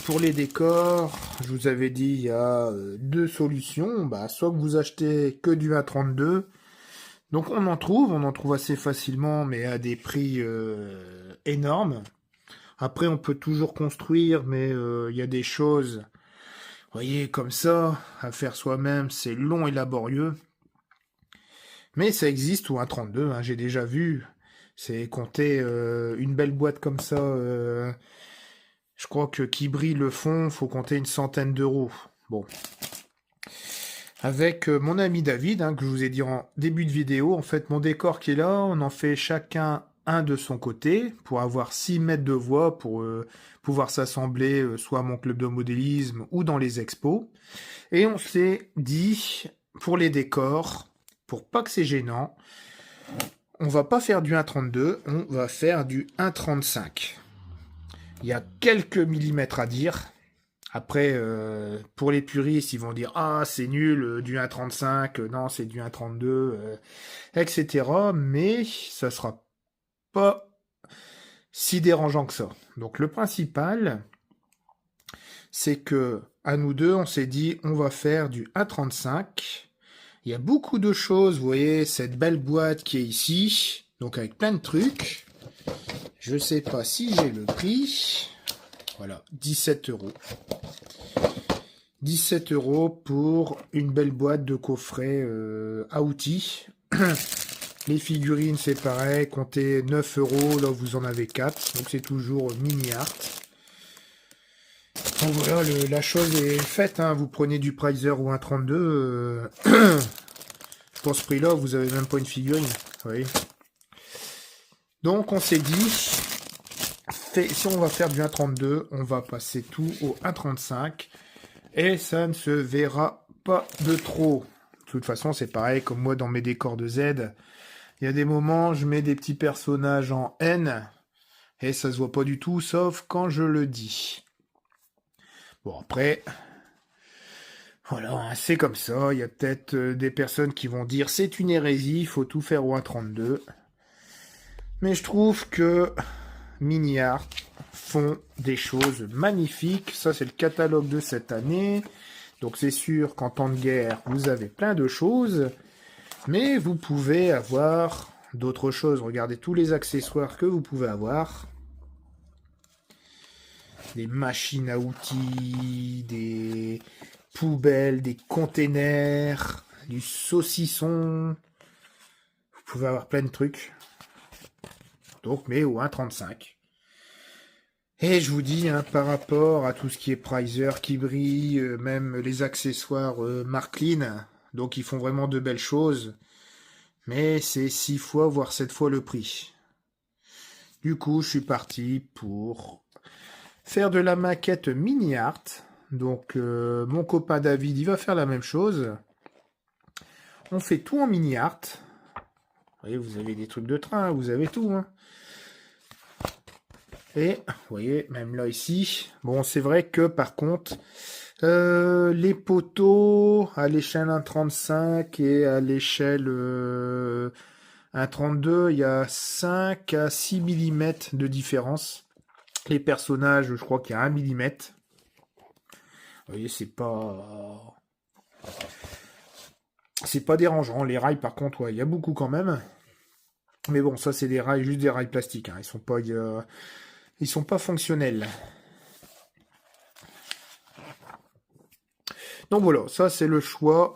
pour les décors, je vous avais dit il y a 2 solutions. Bah, soit que vous achetez que du 1.32. Donc on en trouve assez facilement mais à des prix énormes. Après on peut toujours construire mais il y a des choses, vous voyez, comme ça, à faire soi-même, c'est long et laborieux. Mais ça existe, ou un 32, hein, j'ai déjà vu. C'est compter une belle boîte comme ça. Je crois que qui brille le fond, faut compter une centaine d'euros. Bon. Avec mon ami David, hein, que je vous ai dit en début de vidéo, en fait, mon décor qui est là, on en fait chacun un de son côté, pour avoir 6 mètres de voie, pour pouvoir s'assembler soit à mon club de modélisme ou dans les expos. Et on s'est dit, pour les décors, pour pas que c'est gênant, on va pas faire du 1.32, on va faire du 1.35. Il y a quelques millimètres à dire. Après, pour les puristes, ils vont dire « Ah, c'est nul, du 1.35, non, c'est du 1.32, etc. » Mais ça sera pas si dérangeant que ça. Donc le principal, c'est que à nous deux, on s'est dit on va faire du 1.35. Il y a beaucoup de choses, vous voyez, cette belle boîte qui est ici, donc avec plein de trucs. Je sais pas si j'ai le prix. Voilà, 17 €. 17 € pour une belle boîte de coffret à outils. Les figurines, c'est pareil, comptez 9 €, là vous en avez 4, donc c'est toujours mini art. Donc voilà, la chose est faite, hein. Vous prenez du Pricer ou un 32, pour ce prix-là, vous avez même pas une figurine, vous voyez. Donc on s'est dit, si on va faire du 1,32, on va passer tout au 1,35 et ça ne se verra pas de trop. De toute façon, c'est pareil comme moi dans mes décors de Z. Il y a des moments, je mets des petits personnages en N et ça se voit pas du tout, sauf quand je le dis. Bon, après, voilà, hein, c'est comme ça. Il y a peut-être des personnes qui vont dire c'est une hérésie, il faut tout faire au 1,32. Mais je trouve que Mini Art font des choses magnifiques. Ça, c'est le catalogue de cette année. Donc, c'est sûr qu'en temps de guerre, vous avez plein de choses. Mais vous pouvez avoir d'autres choses. Regardez tous les accessoires que vous pouvez avoir. Des machines à outils, des poubelles, des containers, du saucisson. Vous pouvez avoir plein de trucs. Donc, mais au 1,35. Et je vous dis, hein, par rapport à tout ce qui est Pricer, qui brille, même les accessoires Marklin, donc ils font vraiment de belles choses. Mais c'est 6 fois, voire 7 fois le prix. Du coup, je suis parti pour faire de la maquette mini art. Donc, mon copain David, il va faire la même chose. On fait tout en mini art. Vous voyez, vous avez des trucs de train, vous avez tout, hein. Et, vous voyez, même là, ici, bon, c'est vrai que, par contre, les poteaux, à l'échelle 1,35 et à l'échelle 1,32, il y a 5 à 6 mm de différence. Les personnages, je crois qu'il y a 1 mm. Vous voyez, c'est pas dérangeant. Les rails, par contre, ouais, il y a beaucoup quand même. Mais bon, ça, c'est des rails, juste des rails plastiques, hein. Ils sont pas fonctionnels. Donc voilà, ça c'est le choix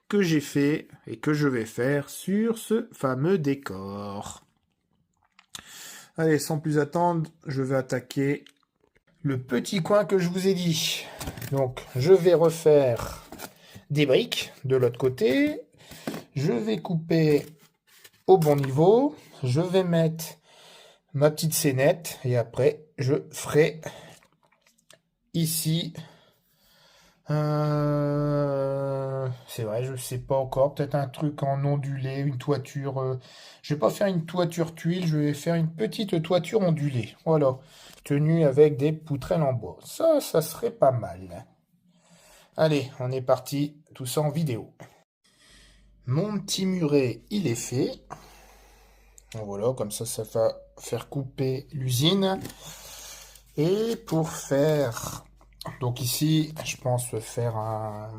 que j'ai fait et que je vais faire sur ce fameux décor. Allez, sans plus attendre, je vais attaquer le petit coin que je vous ai dit. Donc, je vais refaire des briques de l'autre côté. Je vais couper au bon niveau. Je vais mettre ma petite scénette et après je ferai ici c'est vrai, je sais pas encore, peut-être un truc en ondulé, une toiture, je vais pas faire une toiture tuile, je vais faire une petite toiture ondulée, voilà, tenue avec des poutrelles en bois, ça serait pas mal. Allez, on est parti, tout ça en vidéo. Mon petit muret, il est fait. Voilà, comme ça va faire couper l'usine. Et pour faire... Donc ici, je pense faire un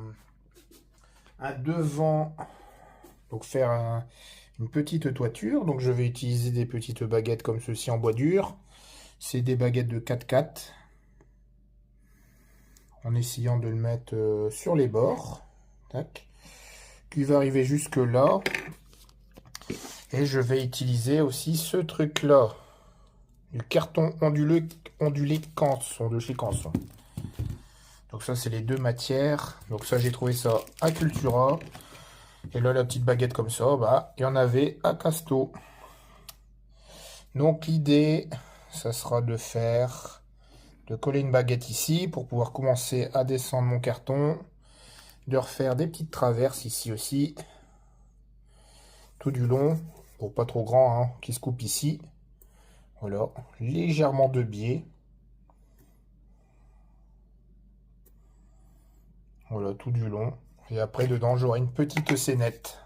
devant. Donc faire une petite toiture. Donc je vais utiliser des petites baguettes comme ceci en bois dur. C'est des baguettes de 4x4. En essayant de le mettre sur les bords. Tac. Qui va arriver jusque là. Et je vais utiliser aussi ce truc là. Du carton ondulé Canson, de chez Canson. Donc ça, c'est les deux matières. Donc ça, j'ai trouvé ça à Cultura. Et là, la petite baguette comme ça, bah, il y en avait à Casto. Donc l'idée, ça sera de coller une baguette ici pour pouvoir commencer à descendre mon carton. De refaire des petites traverses ici aussi. Tout du long, pour pas trop grand, hein, qui se coupe ici. Voilà, légèrement de biais. Voilà, tout du long. Et après, dedans, j'aurai une petite scénette.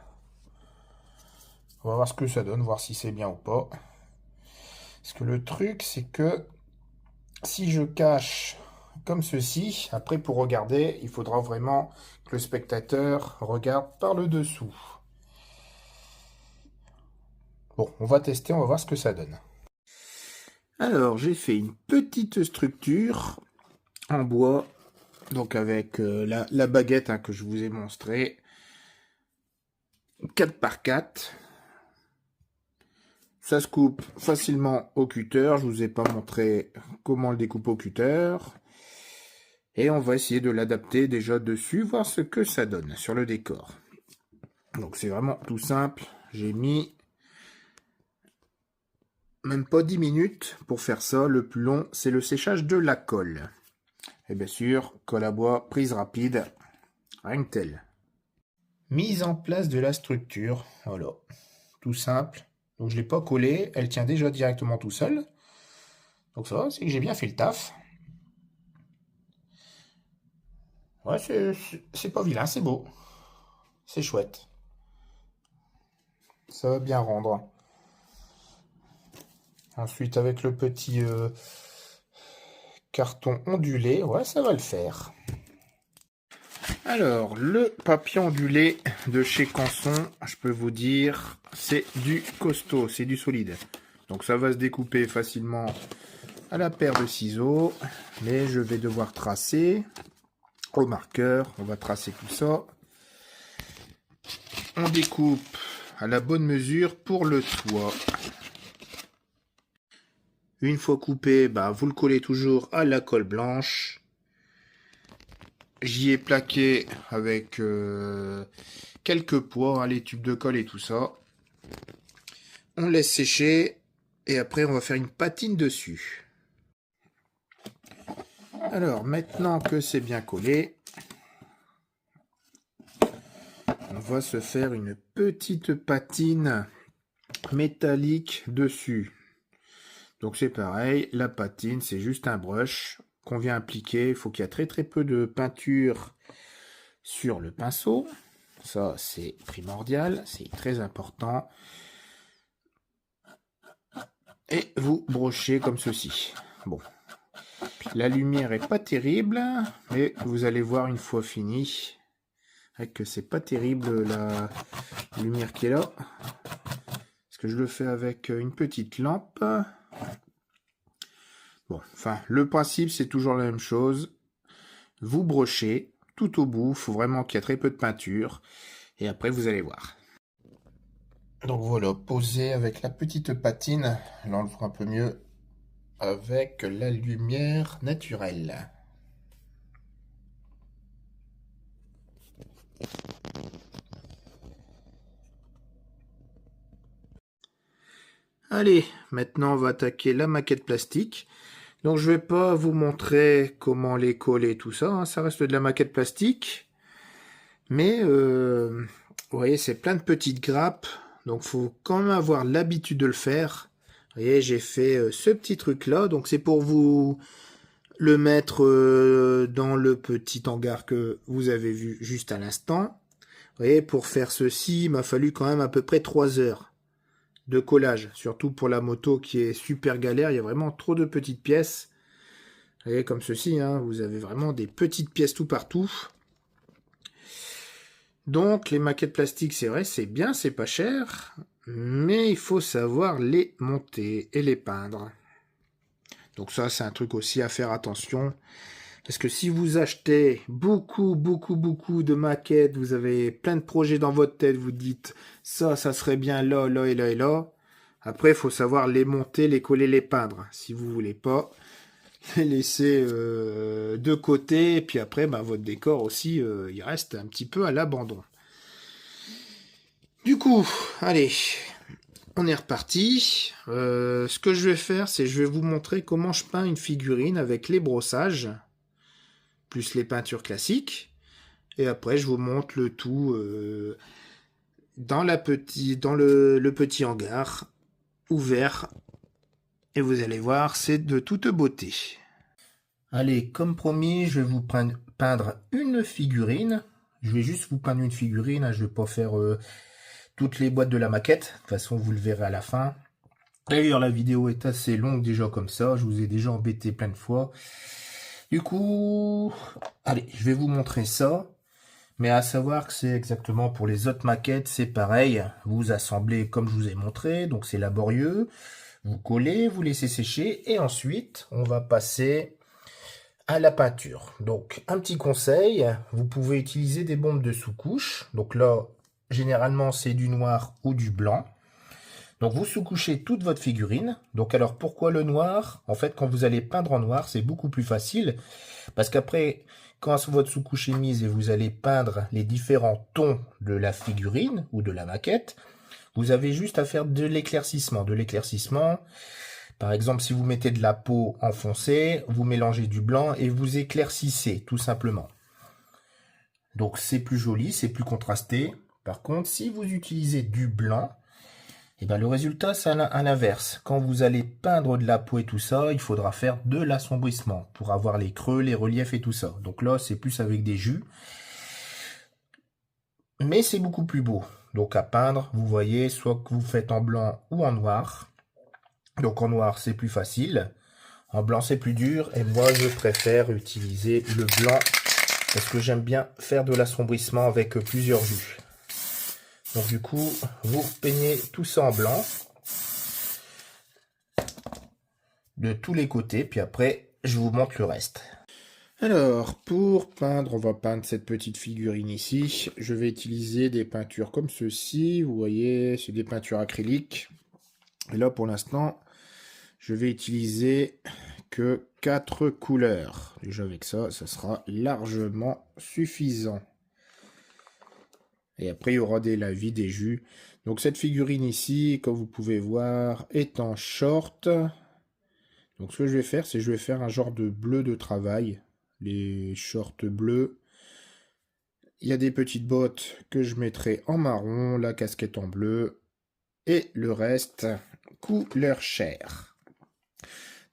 On va voir ce que ça donne, voir si c'est bien ou pas. Parce que le truc, c'est que si je cache comme ceci, après, pour regarder, il faudra vraiment que le spectateur regarde par le dessous. Bon, on va tester, on va voir ce que ça donne. Alors, j'ai fait une petite structure en bois Donc avec la baguette hein, que je vous ai montré. 4 par 4. Ça se coupe facilement au cutter. Je vous ai pas montré comment le découper au cutter. Et on va essayer de l'adapter déjà dessus, voir ce que ça donne sur le décor. Donc c'est vraiment tout simple. J'ai mis même pas 10 minutes pour faire ça. Le plus long, c'est le séchage de la colle. Et bien sûr, colle à bois, prise rapide, rien que tel. Mise en place de la structure. Voilà, tout simple. Donc je ne l'ai pas collée, elle tient déjà directement tout seul. Donc ça, c'est que j'ai bien fait le taf. Ouais, c'est pas vilain, c'est beau. C'est chouette. Ça va bien rendre. Ensuite, avec le petit carton ondulé, ouais, ça va le faire. Alors, le papier ondulé de chez Canson, je peux vous dire, c'est du costaud, c'est du solide. Donc ça va se découper facilement à la paire de ciseaux, mais je vais devoir tracer au marqueur. On va tracer tout ça. On découpe à la bonne mesure pour le toit. Une fois coupé, vous le collez toujours à la colle blanche. J'y ai plaqué avec quelques poids, les tubes de colle et tout ça. On laisse sécher et après on va faire une patine dessus. Alors maintenant que c'est bien collé, on va se faire une petite patine métallique dessus. Donc c'est pareil, la patine c'est juste un brush qu'on vient appliquer. Il faut qu'il y ait très peu de peinture sur le pinceau. Ça c'est primordial, c'est très important. Et vous brochez comme ceci. Bon, la lumière est pas terrible, mais vous allez voir une fois fini que c'est pas terrible la lumière qui est là. Parce que je le fais avec une petite lampe. Bon, enfin, le principe, c'est toujours la même chose. Vous brochez tout au bout. Il faut vraiment qu'il y ait très peu de peinture. Et après, vous allez voir. Donc voilà, posé avec la petite patine. Là, on le fera un peu mieux avec la lumière naturelle. Allez, maintenant, on va attaquer la maquette plastique. Donc je vais pas vous montrer comment les coller tout ça, hein. Ça reste de la maquette plastique. Mais vous voyez, c'est plein de petites grappes. Donc faut quand même avoir l'habitude de le faire. Vous voyez, j'ai fait ce petit truc là. Donc c'est pour vous le mettre dans le petit hangar que vous avez vu juste à l'instant. Vous voyez, pour faire ceci, il m'a fallu quand même à peu près 3 heures de collage, surtout pour la moto qui est super galère. Il y a vraiment trop de petites pièces. Vous voyez, comme ceci, hein, vous avez vraiment des petites pièces tout partout. Donc les maquettes plastiques, c'est vrai, c'est bien, c'est pas cher, mais il faut savoir les monter et les peindre. Donc ça, c'est un truc aussi à faire attention. Parce que si vous achetez beaucoup de maquettes, vous avez plein de projets dans votre tête, vous dites ça serait bien là, là et là et là. Après, il faut savoir les monter, les coller, les peindre. Si vous voulez pas, les laisser de côté. Et puis après, votre décor aussi, il reste un petit peu à l'abandon. Du coup, allez, on est reparti. Ce que je vais faire, c'est je vais vous montrer comment je peins une figurine avec les brossages plus les peintures classiques. Et après, je vous montre le tout dans le petit hangar ouvert. Et vous allez voir, c'est de toute beauté. Allez, comme promis, je vais vous peindre une figurine. Je vais juste vous peindre une figurine. Hein, je ne vais pas faire toutes les boîtes de la maquette. De toute façon, vous le verrez à la fin. D'ailleurs, la vidéo est assez longue déjà comme ça. Je vous ai déjà embêté plein de fois. Du coup, allez, je vais vous montrer ça. Mais à savoir que c'est exactement pour les autres maquettes, c'est pareil. Vous assemblez comme je vous ai montré, donc c'est laborieux. Vous collez, vous laissez sécher et ensuite, on va passer à la peinture. Donc, un petit conseil, vous pouvez utiliser des bombes de sous-couche. Donc là, généralement, c'est du noir ou du blanc. Donc, vous sous-couchez toute votre figurine. Donc, alors, pourquoi le noir? En fait, quand vous allez peindre en noir, c'est beaucoup plus facile. Parce qu'après, quand votre sous-couche est mise et vous allez peindre les différents tons de la figurine ou de la maquette, vous avez juste à faire de l'éclaircissement. De l'éclaircissement, par exemple, si vous mettez de la peau enfoncée, vous mélangez du blanc et vous éclaircissez, tout simplement. Donc c'est plus joli, c'est plus contrasté. Par contre, si vous utilisez du blanc, et ben le résultat, c'est à l'inverse. Quand vous allez peindre de la peau et tout ça, il faudra faire de l'assombrissement pour avoir les creux, les reliefs et tout ça. Donc là, c'est plus avec des jus. Mais c'est beaucoup plus beau. Donc à peindre, vous voyez, soit que vous faites en blanc ou en noir. Donc en noir, c'est plus facile. En blanc, c'est plus dur. Et moi, je préfère utiliser le blanc parce que j'aime bien faire de l'assombrissement avec plusieurs jus. Donc du coup, vous peignez tout ça en blanc de tous les côtés. Puis après, je vous montre le reste. Alors, pour peindre, on va peindre cette petite figurine ici. Je vais utiliser des peintures comme ceci. Vous voyez, c'est des peintures acryliques. Et là, pour l'instant, je vais utiliser que 4 couleurs. Déjà avec ça, ça sera largement suffisant. Et après, il y aura la vie des jus. Donc cette figurine ici, comme vous pouvez voir, est en short. Donc ce que je vais faire, c'est que je vais faire un genre de bleu de travail. Les shorts bleus. Il y a des petites bottes que je mettrai en marron, la casquette en bleu. Et le reste, couleur chair.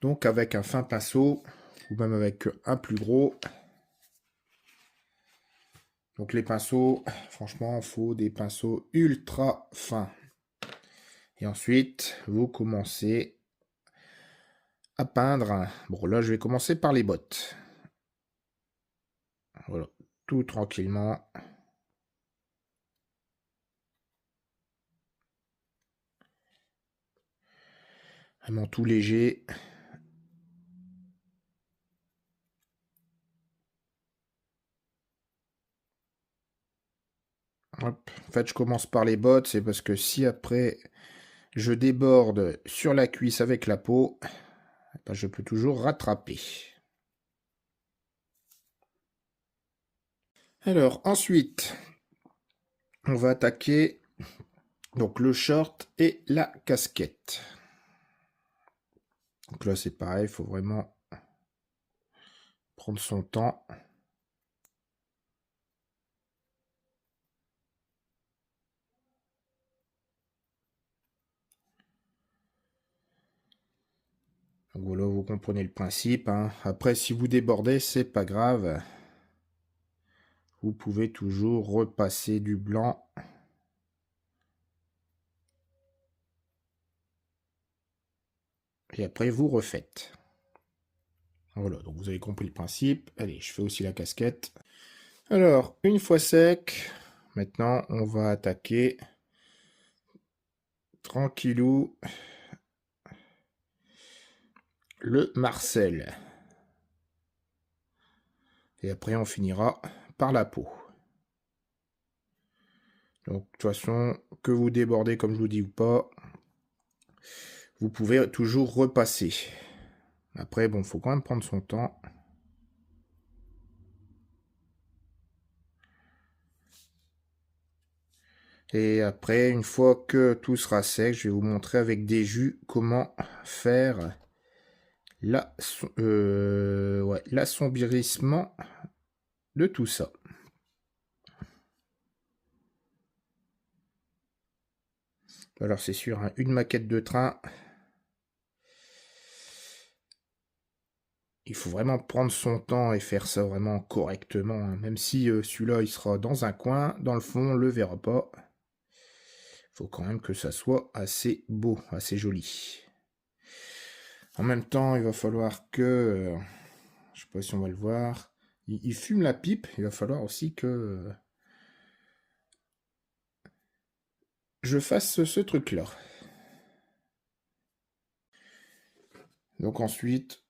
Donc avec un fin pinceau, ou même avec un plus gros. Donc les pinceaux, franchement, il faut des pinceaux ultra fins. Et ensuite, vous commencez à peindre. Bon, là, je vais commencer par les bottes. Voilà, tout tranquillement. Vraiment tout léger. Hop. En fait, je commence par les bottes, c'est parce que si après je déborde sur la cuisse avec la peau, ben, je peux toujours rattraper. Alors ensuite, on va attaquer donc le short et la casquette. Donc là c'est pareil, il faut vraiment prendre son temps. Donc voilà, vous comprenez le principe, hein. Après, si vous débordez, c'est pas grave. Vous pouvez toujours repasser du blanc. Et après, vous refaites. Voilà, donc vous avez compris le principe. Allez, je fais aussi la casquette. Alors, une fois sec, maintenant, on va attaquer tranquillou le Marcel. Et après, on finira par la peau. Donc, de toute façon, que vous débordez comme je vous dis ou pas, vous pouvez toujours repasser. Après, bon, faut quand même prendre son temps. Et après, une fois que tout sera sec, je vais vous montrer avec des jus comment faire l'assombrissement de tout ça. Alors c'est sûr, hein, une maquette de train, il faut vraiment prendre son temps et faire ça vraiment correctement, hein. Même si celui-là il sera dans un coin, dans le fond on le verra pas. Il faut quand même que ça soit assez beau, assez joli. En même temps, il va falloir que, je sais pas si on va le voir, il fume la pipe, il va falloir aussi que je fasse ce truc-là. Donc ensuite,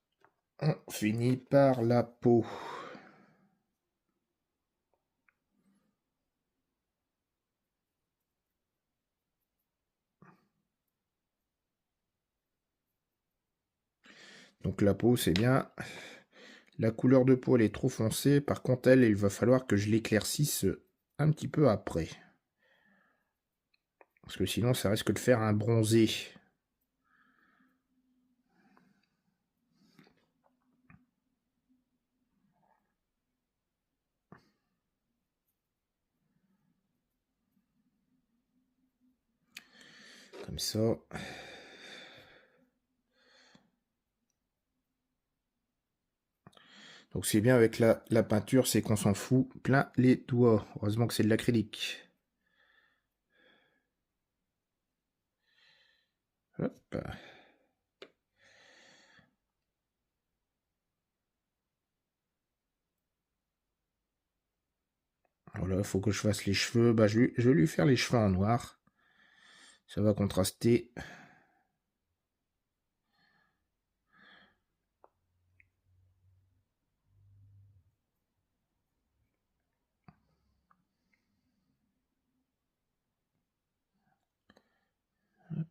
On finit par la peau. Donc la peau, c'est bien. La couleur de peau, elle est trop foncée. Par contre, elle, il va falloir que je l'éclaircisse un petit peu après. Parce que sinon, ça risque de faire un bronzé. Comme ça. Donc c'est bien avec la peinture, c'est qu'on s'en fout plein les doigts. Heureusement que c'est de l'acrylique. Hop. Voilà, il faut que je fasse les cheveux. Bah, je vais lui faire les cheveux en noir. Ça va contraster. Hop.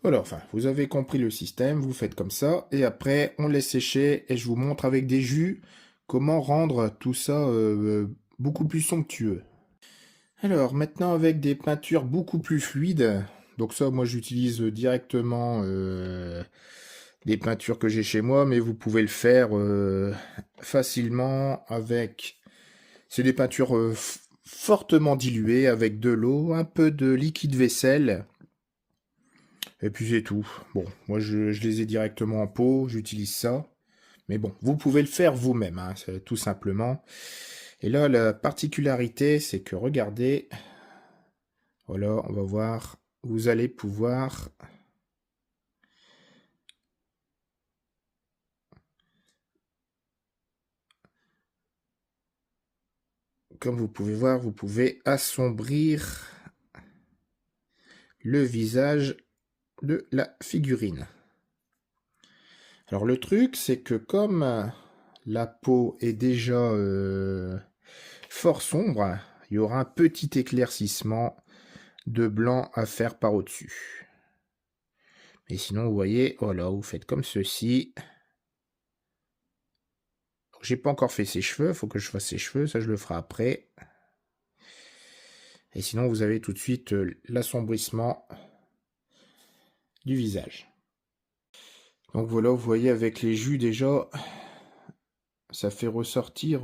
Voilà, enfin, vous avez compris le système, vous faites comme ça, et après, on laisse sécher, et je vous montre avec des jus comment rendre tout ça beaucoup plus somptueux. Alors, maintenant, avec des peintures beaucoup plus fluides, donc ça, moi, j'utilise directement des peintures que j'ai chez moi, mais vous pouvez le faire facilement avec... C'est des peintures fortement diluées, avec de l'eau, un peu de liquide vaisselle, et puis c'est tout. Bon, moi je les ai directement en pot, j'utilise ça. Mais bon, vous pouvez le faire vous-même, hein, tout simplement. Et là, la particularité, c'est que regardez, voilà, on va voir, vous allez pouvoir, comme vous pouvez voir, vous pouvez assombrir le visage de la figurine. Alors le truc, c'est que comme la peau est déjà fort sombre, il y aura un petit éclaircissement de blanc à faire par au-dessus. Mais sinon, vous voyez, voilà, vous faites comme ceci. J'ai pas encore fait ses cheveux, il faut que je fasse ses cheveux, ça je le ferai après. Et sinon, vous avez tout de suite l'assombrissement du visage. Donc voilà, vous voyez avec les jus déjà, ça fait ressortir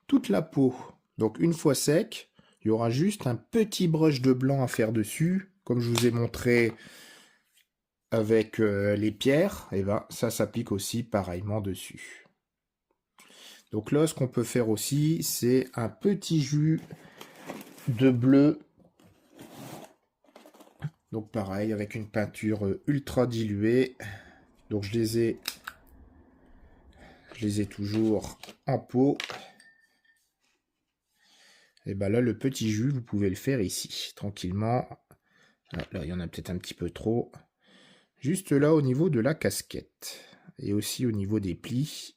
toute la peau. Donc une fois sec, il y aura juste un petit brush de blanc à faire dessus, comme je vous ai montré avec les pierres, et ben ça s'applique aussi pareillement dessus. Donc là, ce qu'on peut faire aussi, c'est un petit jus de bleu. Donc pareil, avec une peinture ultra diluée. Donc je les ai toujours en pot. Et ben là, le petit jus, vous pouvez le faire ici, tranquillement. Ah, là, il y en a peut-être un petit peu trop. Juste là, au niveau de la casquette. Et aussi au niveau des plis.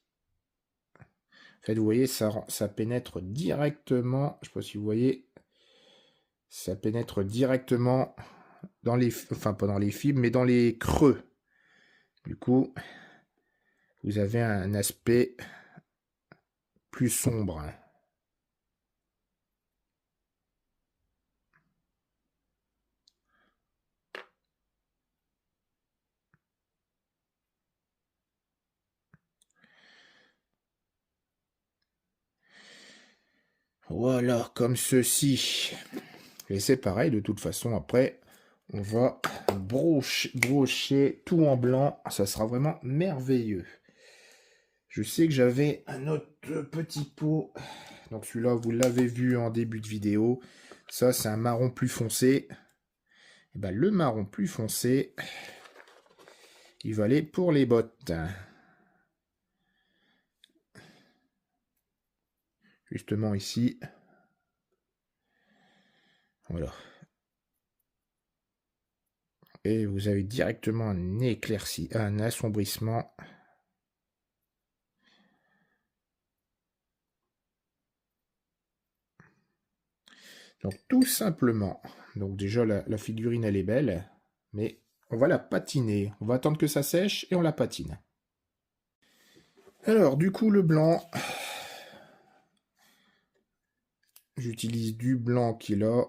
En fait, vous voyez, ça pénètre directement. Je ne sais pas si vous voyez. Ça pénètre directement dans les... Enfin, pas dans les fibres, mais dans les creux. Du coup, vous avez un aspect plus sombre. Voilà, comme ceci. Et c'est pareil, de toute façon, après, on va brocher tout en blanc. Ça sera vraiment merveilleux. Je sais que j'avais un autre petit pot. Donc celui-là, vous l'avez vu en début de vidéo. Ça, c'est un marron plus foncé. Et ben, le marron plus foncé, il va aller pour les bottes. Justement ici. Voilà. Et vous avez directement un éclairci, un assombrissement. Donc tout simplement, donc déjà la figurine elle est belle, mais on va la patiner. On va attendre que ça sèche et on la patine. Alors du coup le blanc, j'utilise du blanc qui est là.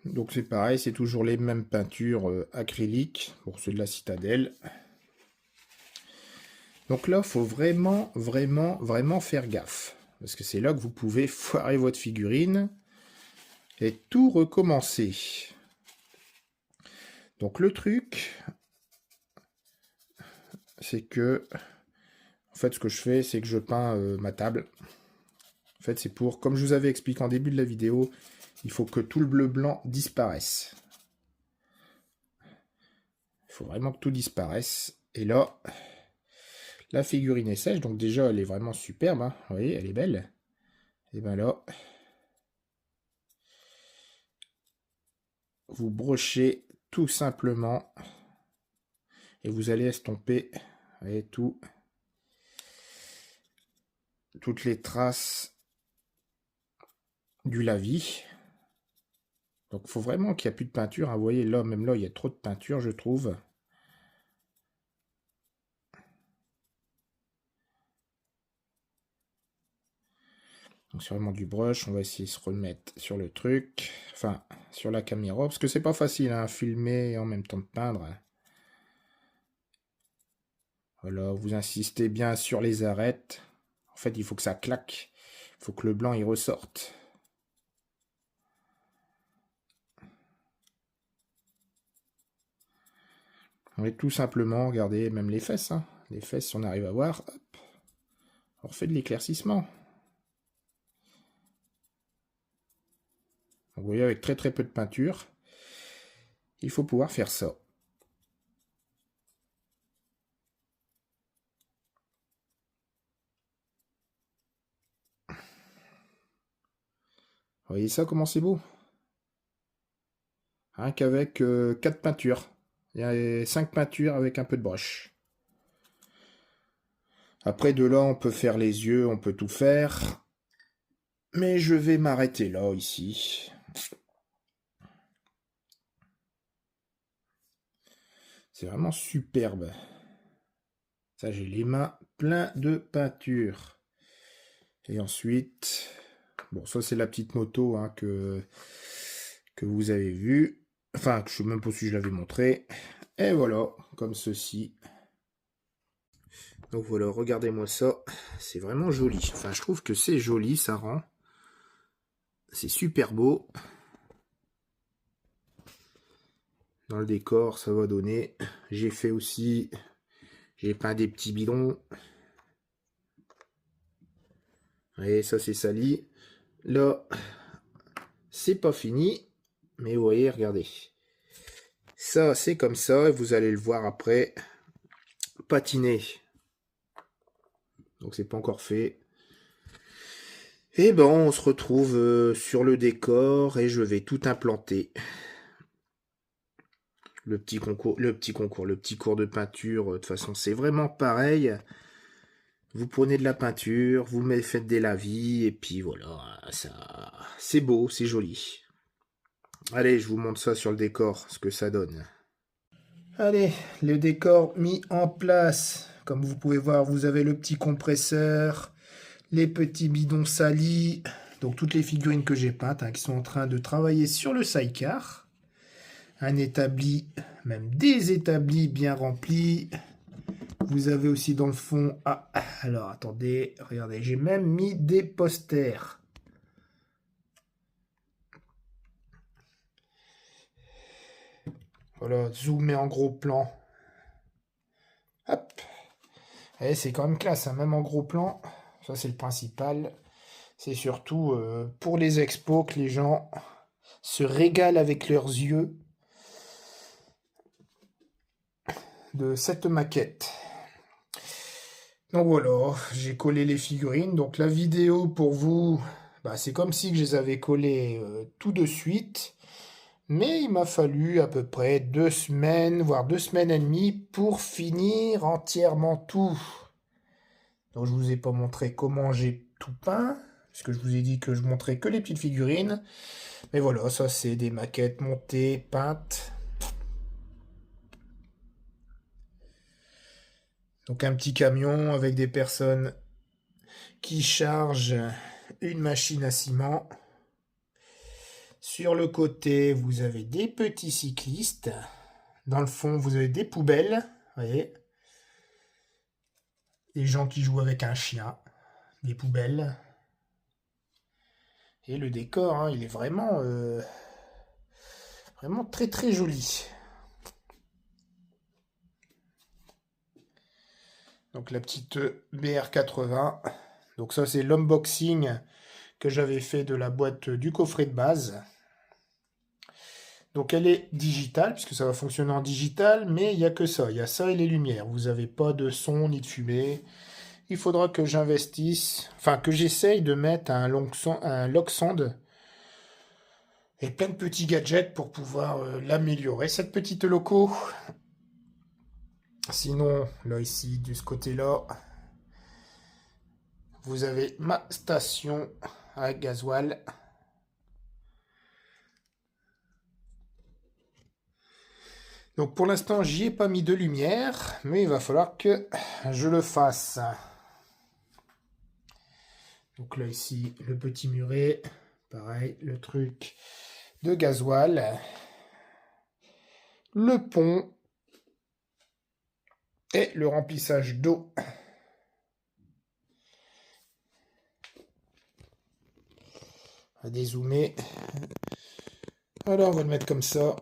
Donc c'est pareil, c'est toujours les mêmes peintures acryliques. Bon, c'est de la Citadelle. Donc là, il faut vraiment faire gaffe. Parce que c'est là que vous pouvez foirer votre figurine et tout recommencer. Donc le truc, c'est que, en fait, ce que je fais, c'est que je peins ma table. En fait, c'est pour, comme je vous avais expliqué en début de la vidéo, il faut que tout le bleu-blanc disparaisse. Il faut vraiment que tout disparaisse. Et là, la figurine est sèche, donc déjà, elle est vraiment superbe. Hein. Vous voyez, elle est belle. Et bien là, vous brochez tout simplement et vous allez estomper, vous voyez, toutes les traces du lavis. Donc il faut vraiment qu'il n'y ait plus de peinture. Hein. Vous voyez là, même là, il y a trop de peinture, je trouve. Donc c'est vraiment du brush. On va essayer de se remettre sur le truc. Enfin, sur la caméra. Parce que c'est pas facile à filmer et en même temps de peindre. Voilà, vous insistez bien sur les arêtes. En fait, il faut que ça claque. Il faut que le blanc, il ressorte. Et tout simplement, regardez, même les fesses. Hein. Les fesses, si on arrive à voir, hop, on refait de l'éclaircissement. Vous voyez, avec très peu de peinture, il faut pouvoir faire ça. Vous voyez ça, comment c'est beau? Rien qu'avec 4 peintures. Il y a 5 peintures avec un peu de brush. Après, de là, on peut faire les yeux, on peut tout faire. Mais je vais m'arrêter là, ici. C'est vraiment superbe. Ça, j'ai les mains pleines de peinture. Et ensuite, bon, ça c'est la petite moto hein, que vous avez vue. Enfin, je ne sais même pas si je l'avais montré. Et voilà, comme ceci. Donc voilà, regardez-moi ça. C'est vraiment joli. Enfin, je trouve que c'est joli, ça rend. C'est super beau. Dans le décor, ça va donner. J'ai fait aussi... J'ai peint des petits bidons. Et ça, c'est sali. Là, c'est pas fini. Mais vous voyez, regardez. Ça, c'est comme ça. Et vous allez le voir après. Patiner. Donc, c'est pas encore fait. Et bon, on se retrouve sur le décor. Et je vais tout implanter. Le petit cours de peinture. De toute façon, c'est vraiment pareil. Vous prenez de la peinture, vous faites des lavis, et puis voilà, ça, c'est beau, c'est joli. Allez, je vous montre ça sur le décor, ce que ça donne. Allez, le décor mis en place. Comme vous pouvez voir, vous avez le petit compresseur, les petits bidons salis, donc toutes les figurines que j'ai peintes, hein, qui sont en train de travailler sur le sidecar. Un établi, même des établis bien remplis. Vous avez aussi dans le fond... Ah, alors attendez, regardez, j'ai même mis des posters. Voilà, zoomé en gros plan. Hop. Et c'est quand même classe, hein, même en gros plan. Ça, c'est le principal. C'est surtout pour les expos que les gens se régalent avec leurs yeux de cette maquette. Donc voilà, j'ai collé les figurines. Donc la vidéo pour vous, bah, c'est comme si je les avais collées tout de suite. Mais il m'a fallu à peu près 2 semaines, voire 2 semaines et demie pour finir entièrement tout. Donc je vous ai pas montré comment j'ai tout peint, puisque je vous ai dit que je montrais que les petites figurines. Mais voilà, ça c'est des maquettes montées, peintes. Donc un petit camion avec des personnes qui chargent une machine à ciment. Sur le côté, vous avez des petits cyclistes. Dans le fond, vous avez des poubelles. Vous voyez, des gens qui jouent avec un chien. Des poubelles. Et le décor, hein, il est vraiment, vraiment très très joli. Donc la petite BR80. Donc ça c'est l'unboxing que j'avais fait de la boîte du coffret de base. Donc elle est digitale, puisque ça va fonctionner en digital, mais il n'y a que ça. Il y a ça et les lumières. Vous n'avez pas de son ni de fumée. Il faudra que j'investisse, enfin que j'essaye de mettre un lock sound et plein de petits gadgets pour pouvoir l'améliorer, cette petite loco. Sinon, là ici, de ce côté-là, vous avez ma station à gasoil. Donc pour l'instant, j'y ai pas mis de lumière, mais il va falloir que je le fasse. Donc là ici, le petit muret, pareil, le truc de gasoil, le pont et le remplissage d'eau. On va dézoomer. Alors on va le mettre comme ça.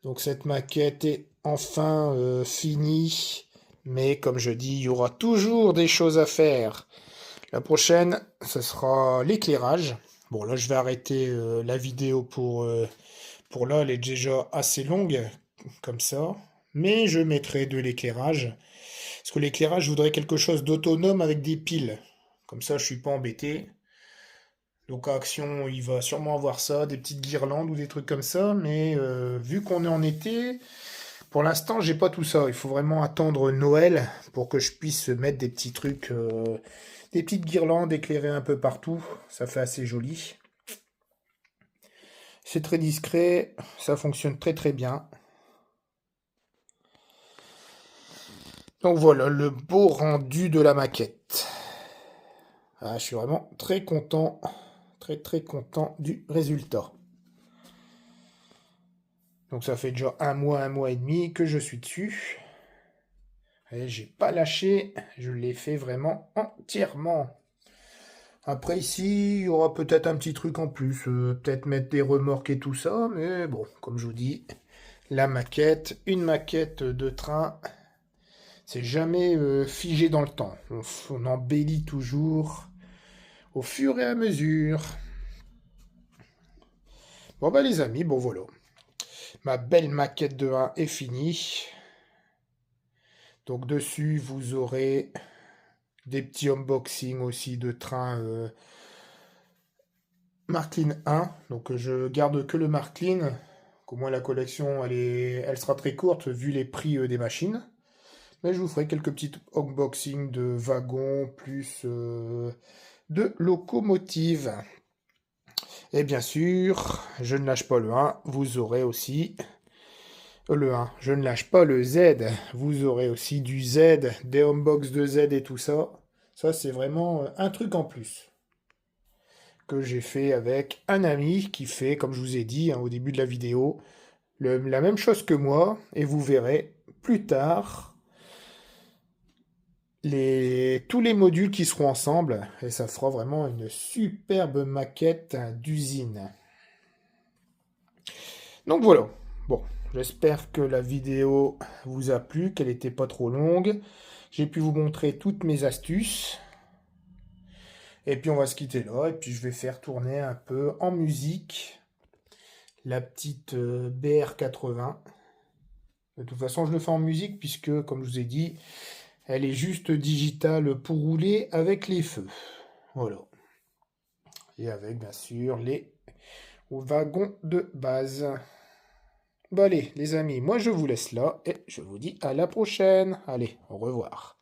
Donc cette maquette est enfin finie. Mais comme je dis, il y aura toujours des choses à faire. La prochaine, ce sera l'éclairage. Bon là je vais arrêter la vidéo pour là, elle est déjà assez longue, comme ça. Mais je mettrai de l'éclairage. Parce que l'éclairage, je voudrais quelque chose d'autonome avec des piles. Comme ça, je suis pas embêté. Donc à Action, il va sûrement avoir ça, des petites guirlandes ou des trucs comme ça. Mais vu qu'on est en été, pour l'instant, j'ai pas tout ça. Il faut vraiment attendre Noël pour que je puisse mettre des petits trucs, des petites guirlandes éclairées un peu partout. Ça fait assez joli. C'est très discret, ça fonctionne très très bien. Donc voilà le beau rendu de la maquette. Ah, je suis vraiment très content, très content du résultat. Donc ça fait déjà un mois et demi que je suis dessus. Et j'ai pas lâché, je l'ai fait vraiment entièrement. Après ici, il y aura peut-être un petit truc en plus, peut-être mettre des remorques et tout ça, mais bon, comme je vous dis, la maquette, une maquette de train, c'est jamais figé dans le temps. On embellit toujours au fur et à mesure. Bon bah les amis, bon voilà. Ma belle maquette de 1 est finie. Donc dessus, vous aurez des petits unboxings aussi de trains Marklin 1. Donc je garde que le Marklin. Au moins la collection, elle sera très courte vu les prix des machines. Mais je vous ferai quelques petits unboxings de wagons plus de locomotives. Et bien sûr, je ne lâche pas le 1, vous aurez aussi le 1. Je ne lâche pas le Z, vous aurez aussi du Z, des unbox de Z et tout ça. Ça, c'est vraiment un truc en plus que j'ai fait avec un ami qui fait, comme je vous ai dit hein, au début de la vidéo, la même chose que moi. Et vous verrez plus tard tous les modules qui seront ensemble. Et ça fera vraiment une superbe maquette d'usine. Donc voilà. Bon, j'espère que la vidéo vous a plu, qu'elle n'était pas trop longue. J'ai pu vous montrer toutes mes astuces. Et puis on va se quitter là. Et puis je vais faire tourner un peu en musique la petite BR80. De toute façon, je le fais en musique puisque, comme je vous ai dit, elle est juste digitale pour rouler avec les feux. Voilà. Et avec, bien sûr, les au wagon de base. Bon allez, les amis, moi je vous laisse là et je vous dis à la prochaine. Allez, au revoir.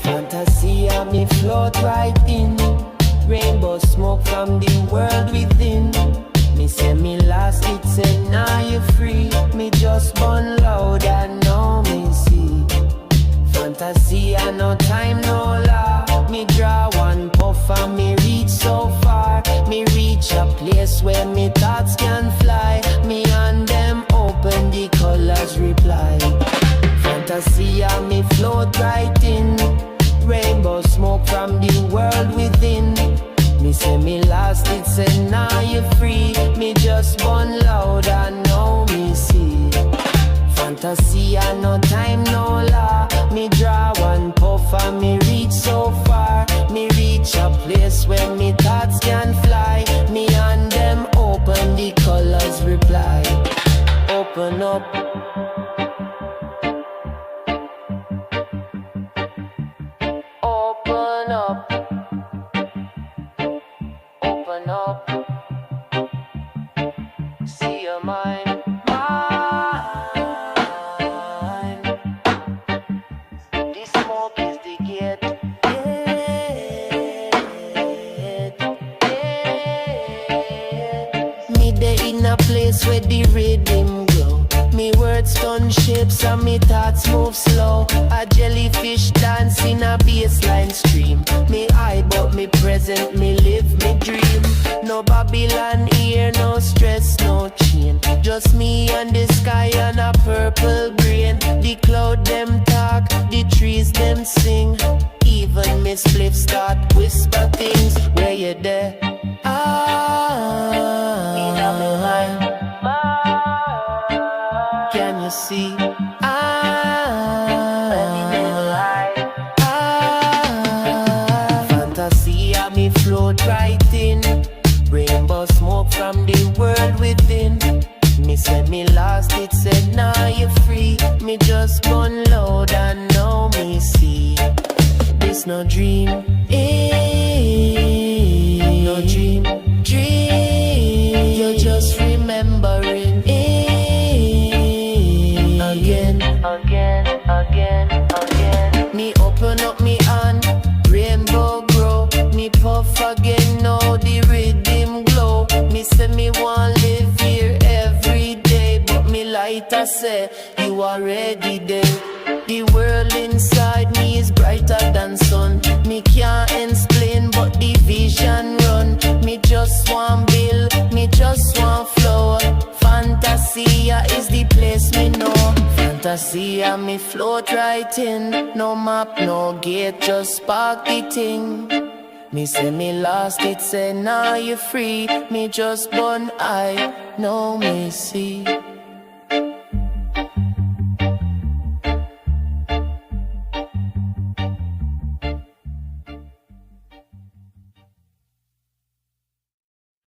Fantasia me float right in, rainbow smoke from the world within. Me say me lost it, say now you free. Me just burn loud and now me see. Fantasia no time, no law. Me draw one puff and me reach so far. Me reach a place where me thoughts can fly. Me and them open, the colors reply. Fantasia me float right in, rainbow smoke from the world within. Me say me lost it, say now you free. Me just burn loud and now me see. Fantasia no time, no law. Me draw one puff and me reach so far. Me reach a place where me thoughts can fly. Me and them open, the colors reply. Open up. Open up. Open up. See your mind. This smoke is the gate. Me there in a place where the rhythm glow. Me words turn shapes and me thoughts move slow. A jellyfish dance in a baseline stream. Me hide but me present, me live, me dream. No Babylon here, no stress, no chain. Just me and the sky and a purple brain. The cloud them talk, the trees them sing. Even me spliff start whisper things. Where you there? Can you see? Fantasia me float right in, rainbow smoke from the world within. Me said me lost it, said now you free. Me just burn loud and now me see. This no dream, no dream, dream. You're just remembering again, again, again, again. Me open up me hand, rainbow grow. Me puff again, now the rhythm glow. Me say me want live here every day, but me light I say you already there. The world inside me is brighter than sun. Me can't explain, but the vision run. Me just want build, me just want flow. Fantasia is the place me know. Fantasia me float right in. No map, no gate, just spark the thing. Me say me lost it, say now you free. Me just burn I know me see.